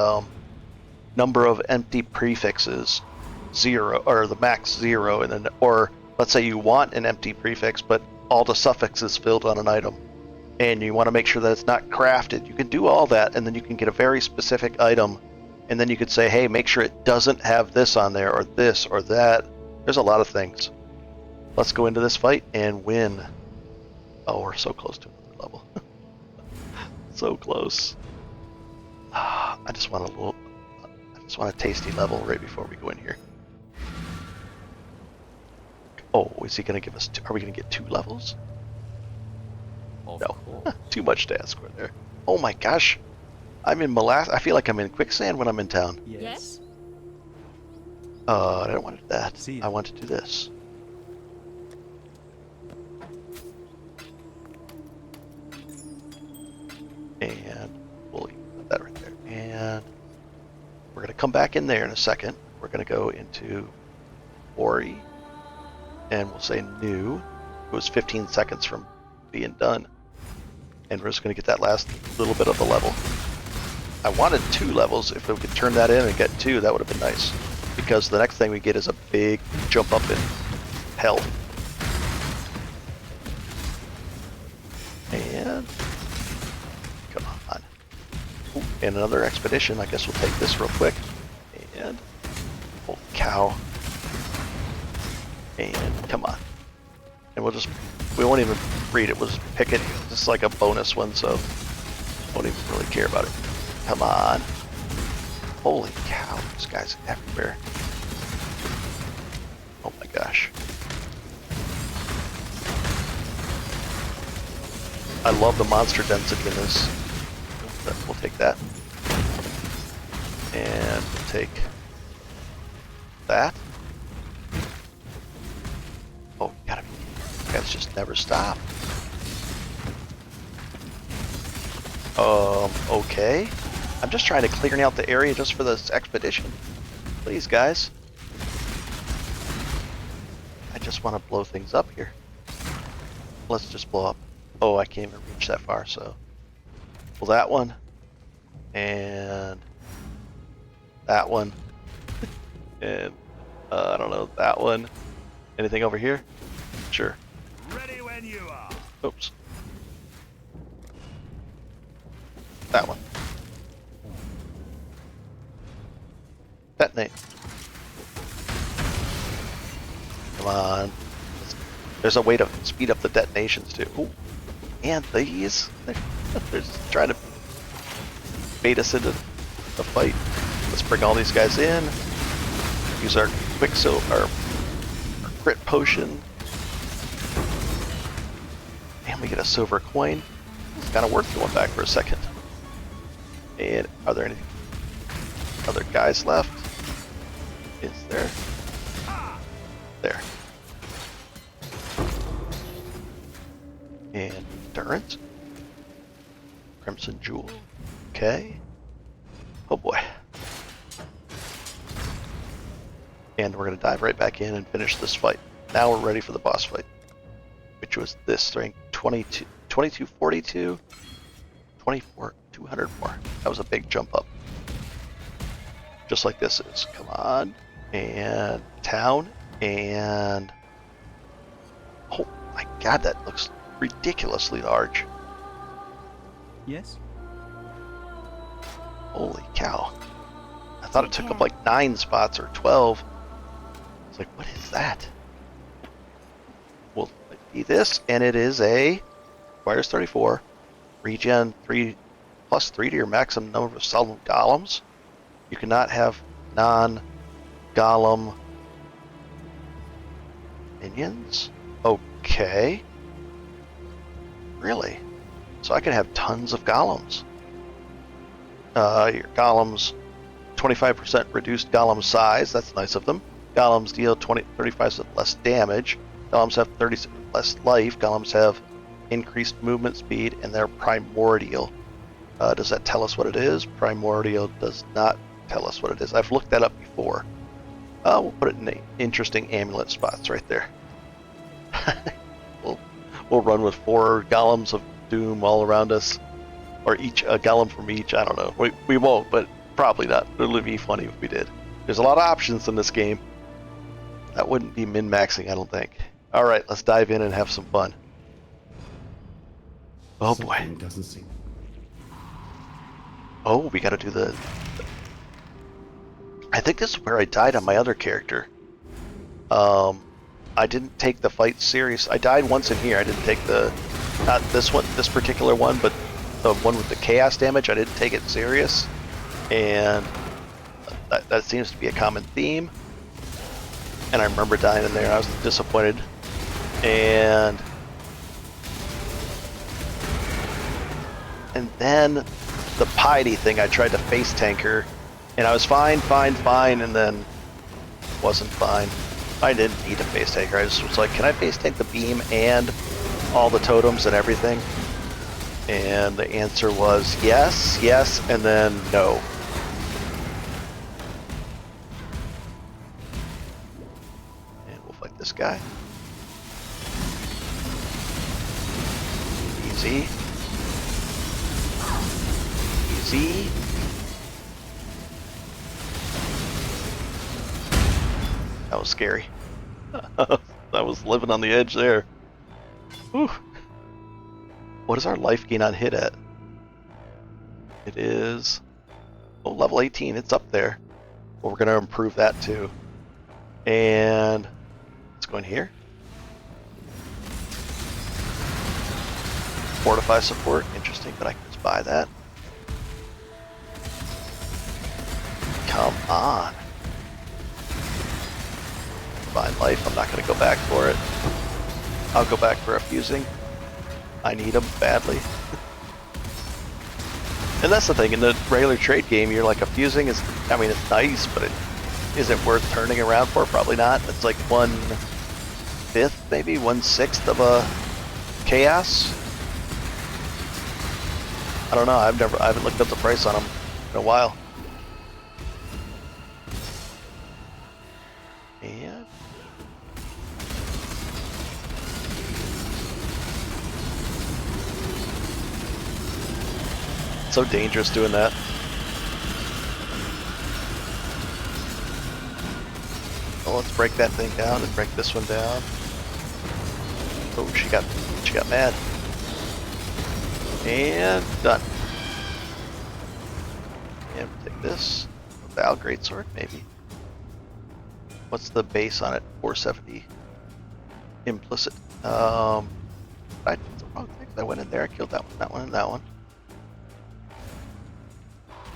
number of empty prefixes 0 or the max 0, and then or let's say you want an empty prefix, but all the suffixes filled on an item, and you want to make sure that it's not crafted. You can do all that, and then you can get a very specific item, and then you could say, hey, make sure it doesn't have this on there or this or that. There's a lot of things. Let's go into this fight and win. Oh, we're so close to another level. So close. I just want a tasty level right before we go in here. Oh, is he gonna give us are we gonna get 2 levels? No. Too much to ask for there. Oh my gosh. I'm in I feel like I'm in quicksand when I'm in town. Yes? I don't want that. I want to do this. And we'll put that right there. And we're going to come back in there in a second. We're going to go into Ori. And we'll say new. It was 15 seconds from being done. And we're just going to get that last little bit of the level. I wanted 2 levels. If we could turn that in and get 2, that would have been nice. Because the next thing we get is a big jump up in health. And come on. Ooh, and another expedition. I guess we'll take this real quick. And holy cow. And come on. we won't even read it. We'll just pick it. Just like a bonus one, so won't even really care about it. Come on. Holy cow, this guy's everywhere. Oh my gosh. I love the monster density in this. We'll take that. And we'll take that. Oh, you gotta be. You guys just never stop. Okay. I'm just trying to clear out the area just for this expedition. Please, guys. I just want to blow things up here. Let's just blow up. Oh, I can't even reach that far, so. Well, that one. And that one. And, I don't know, that one. Anything over here? Sure. Ready when you are. Oops. That one. Detonate. Come on. There's a way to speed up the detonations too. Ooh. And these. They're just trying to bait us into the fight. Let's bring all these guys in. Use our our crit potion. And we get a silver coin. It's kind of worth going back for a second. And are there any other guys left? Is there? There. And endurance. Crimson jewel. Okay. Oh boy. And we're going to dive right back in and finish this fight. Now we're ready for the boss fight. Which was this thing. 2242. 24, 200 more. That was a big jump up. Just like this is. Come on. And town. And oh my god, that looks ridiculously large. Yes? Holy cow. I thought it took up like 9 spots or 12. It's like, what is that? We'll be this, and it is a requires 34. Regen 3 plus 3 to your maximum number of solid golems. You cannot have non-golem minions? Okay. Really? So I can have tons of golems. Your golems, 25% reduced golem size. That's nice of them. Golems deal 35% less damage. Golems have 30% less life. Golems have increased movement speed, and they're primordial. Does that tell us what it is? Primordial does not tell us what it is. I've looked that up before. We'll put it in the interesting amulet spots right there. we'll run with 4 golems of doom all around us, or each a golem from each. I don't know. We won't, but probably not. It'll be funny if we did. There's a lot of options in this game. That wouldn't be min-maxing, I don't think. All right, let's dive in and have some fun. Oh boy. Something doesn't seem. Oh, we got to do the. I think this is where I died on my other character. I didn't take the fight serious. I died once in here. I didn't take not this one, this particular one, but the one with the chaos damage. I didn't take it serious, and that seems to be a common theme. And I remember dying in there. I was disappointed, and then the piety thing. I tried to face tank her, and I was fine, and then wasn't fine. I didn't need to face tank her. I just was like, can I face tank the beam and all the totems and everything? And the answer was yes, and then no. And we'll fight this guy. Easy. Easy. That was scary. I was living on the edge there. Whew. What is our life gain on hit at? It is level 18. It's up there. Well, we're going to improve that too. And let's go in here. fortify support. Interesting, but I can just buy that. Come on. Divine Life, I'm not going to go back for it. I'll go back for a fusing. I need them badly. And that's the thing, in the regular trade game, you're like, a fusing is, I mean, it's nice, but is it worth turning around for? Probably not. It's like 1/5, maybe 1/6 of a chaos. I don't know. I haven't looked up the price on them in a while. And so dangerous doing that. Well, let's break that thing down and break this one down. Oh, she got mad. And done. And we'll take this. Val Greatsword, maybe. What's the base on it? 470. Implicit. I did the wrong thing. I went in there, I killed that one, and that one.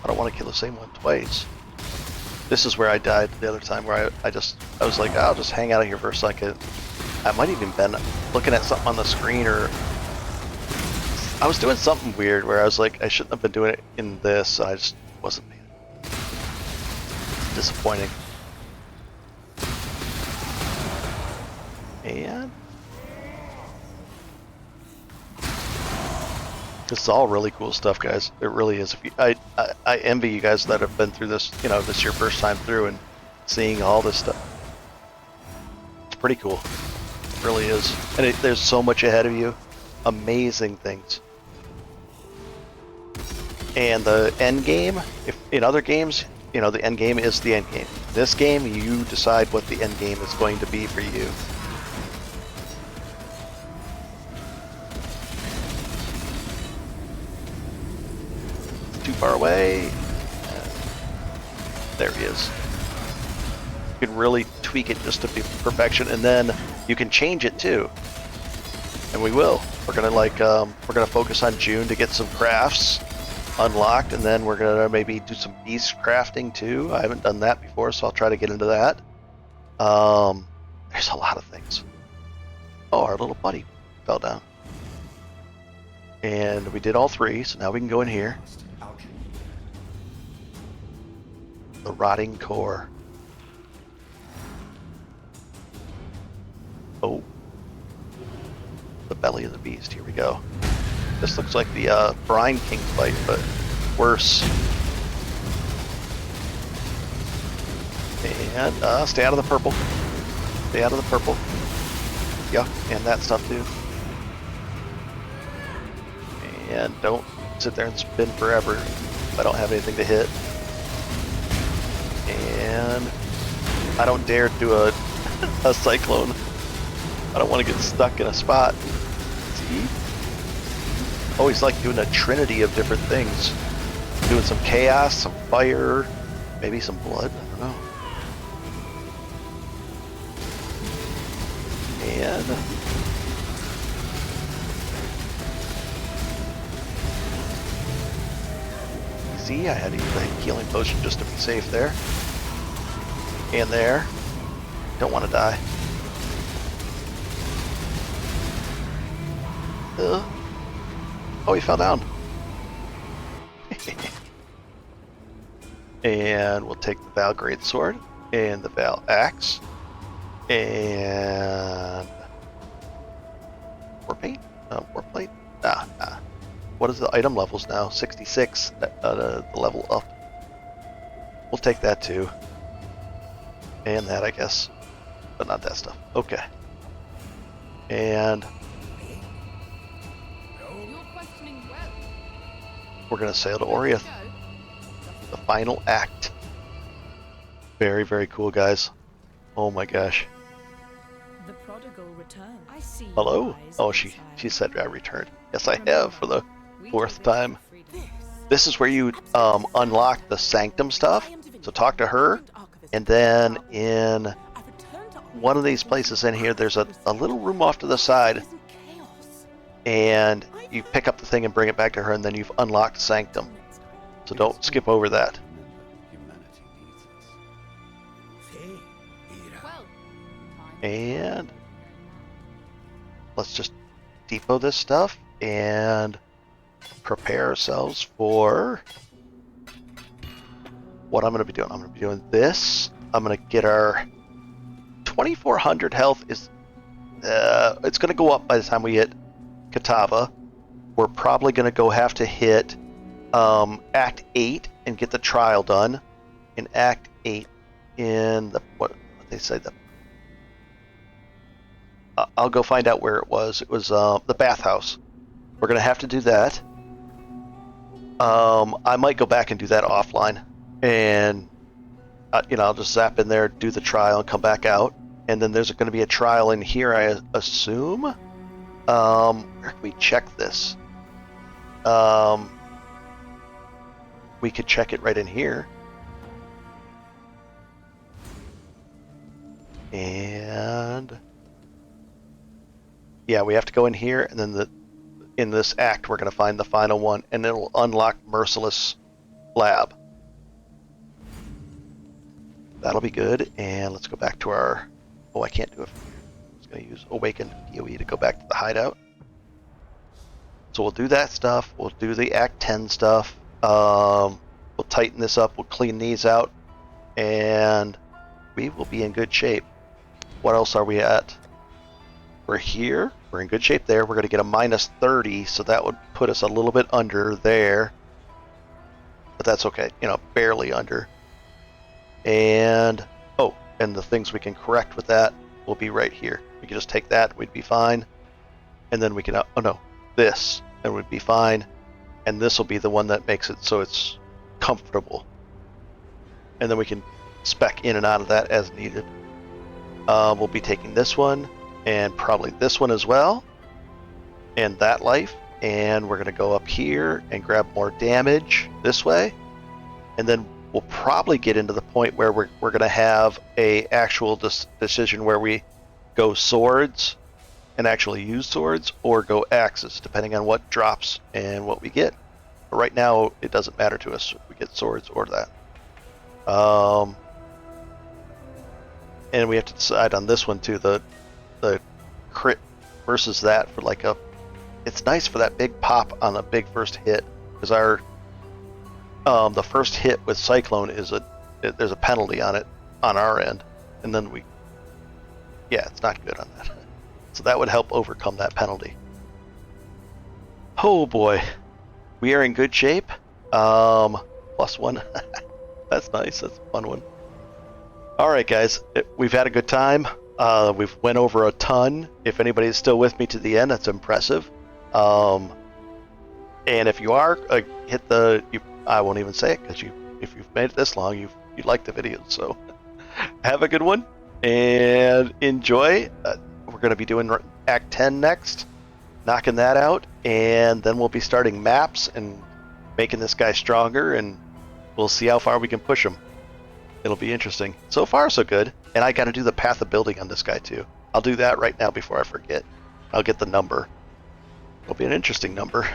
I don't want to kill the same one twice. This is where I died the other time, where I was like, I'll just hang out of here for a second. I might even been looking at something on the screen, or I was doing something weird where I was like, I shouldn't have been doing it in this, so I just wasn't paying. Disappointing. And this is all really cool stuff, guys. It really is. If you, I envy you guys that have been through this. You know, this is your first time through and seeing all this stuff. It's pretty cool. It really is. And there's so much ahead of you. Amazing things. And the end game, if in other games, you know, the end game is the end game. This game, you decide what the end game is going to be for you. Too far away. There he is. You can really tweak it just to be perfection, and then you can change it too. And we will. We're gonna we're gonna focus on June to get some crafts unlocked, and then we're gonna maybe do some beast crafting too. I haven't done that before, so I'll try to get into that. There's a lot of things. Oh, our little buddy fell down. And we did all three, so now we can go in here. The rotting core. Oh. The belly of the beast. Here we go. This looks like the Brine King fight, but worse. And stay out of the purple. Stay out of the purple. Yeah, and that stuff too. And don't sit there and spin forever if I don't have anything to hit. And I don't dare do a cyclone. I don't want to get stuck in a spot. See? Always like doing a trinity of different things. Doing some chaos, some fire, maybe some blood. I don't know. And see, I had to use a healing potion just to be safe there. And there. Don't want to die. Oh, he fell down. And we'll take the Val Greatsword and the Val Axe and Warplate. Nah. What is the item levels now? 66. The level up. We'll take that too. And that, I guess, but not that stuff. Okay. And we're gonna sail to Oriath. The final act. Very, very cool, guys. Oh my gosh. The prodigal return. I see. Hello? Oh, she said I returned. Yes, I have for the 4th time. This is where you unlock the Sanctum stuff. So talk to her, and then in one of these places in here, there's a little room off to the side. and you pick up the thing and bring it back to her, and then you've unlocked Sanctum. So don't skip over that. Humanity needs us. Well, And let's just depot this stuff and prepare ourselves for what I'm going to be doing. I'm going to be doing this. I'm going to get our 2400 health is it's going to go up by the time we hit Katava. We're probably going to have to hit Act 8 and get the trial done. In Act 8 in the what they say the I'll go find out where it was. It was the bathhouse. We're going to have to do that. I might go back and do that offline, and I'll just zap in there, do the trial, and come back out. And then there's going to be a trial in here, I assume. Where can we check this? We could check it right in here. And yeah, we have to go in here, and then in this act, we're going to find the final one, and it'll unlock Merciless Lab. That'll be good. And let's go back to our... Oh, I can't do it from here. I was going to use Awakened PoE to go back to the hideout. So we'll do that stuff. We'll do the Act 10 stuff. We'll tighten this up. We'll clean these out. And we will be in good shape. What else are we at? We're here. We're in good shape there. We're going to get a minus 30, so that would put us a little bit under there. But that's okay. Barely under. And, oh, and the things we can correct with that will be right here. We can just take that, we'd be fine. And then we can, oh no, this, and we'd be fine. And this will be the one that makes it so it's comfortable. And then we can spec in and out of that as needed. We'll be taking this one, and probably this one as well. And that life. And we're going to go up here and grab more damage this way. And then we'll probably get into the point where we're going to have a actual decision where we go swords and actually use swords, or go axes, depending on what drops and what we get. But right now, it doesn't matter to us if we get swords or that. And we have to decide on this one too, the crit versus that for like a... It's nice for that big pop on the big first hit, because our the first hit with Cyclone is there's a penalty on it on our end, and then it's not good on that. So that would help overcome that penalty. Oh boy, we are in good shape. +1. That's nice. That's a fun one. All right, guys, we've had a good time. We've went over a ton. If anybody's still with me to the end, that's impressive. And if you are, hit the... I won't even say it, because if you've made it this long, you like the video. So have a good one and enjoy. We're going to be doing Act 10 next, knocking that out, and then we'll be starting maps and making this guy stronger, and we'll see how far we can push him. It'll be interesting. So far, so good. And I got to do the path of building on this guy too. I'll do that right now before I forget. I'll get the number. It'll be an interesting number.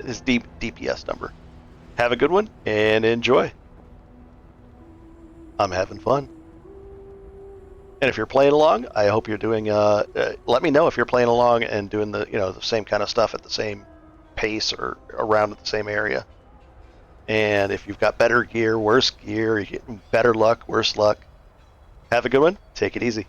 His DPS number. Have a good one and enjoy. I'm having fun. And if you're playing along, I hope you're doing. Let me know if you're playing along and doing the same kind of stuff at the same pace or around at the same area. And if you've got better gear, worse gear, you're getting better luck, worse luck. Have a good one. Take it easy.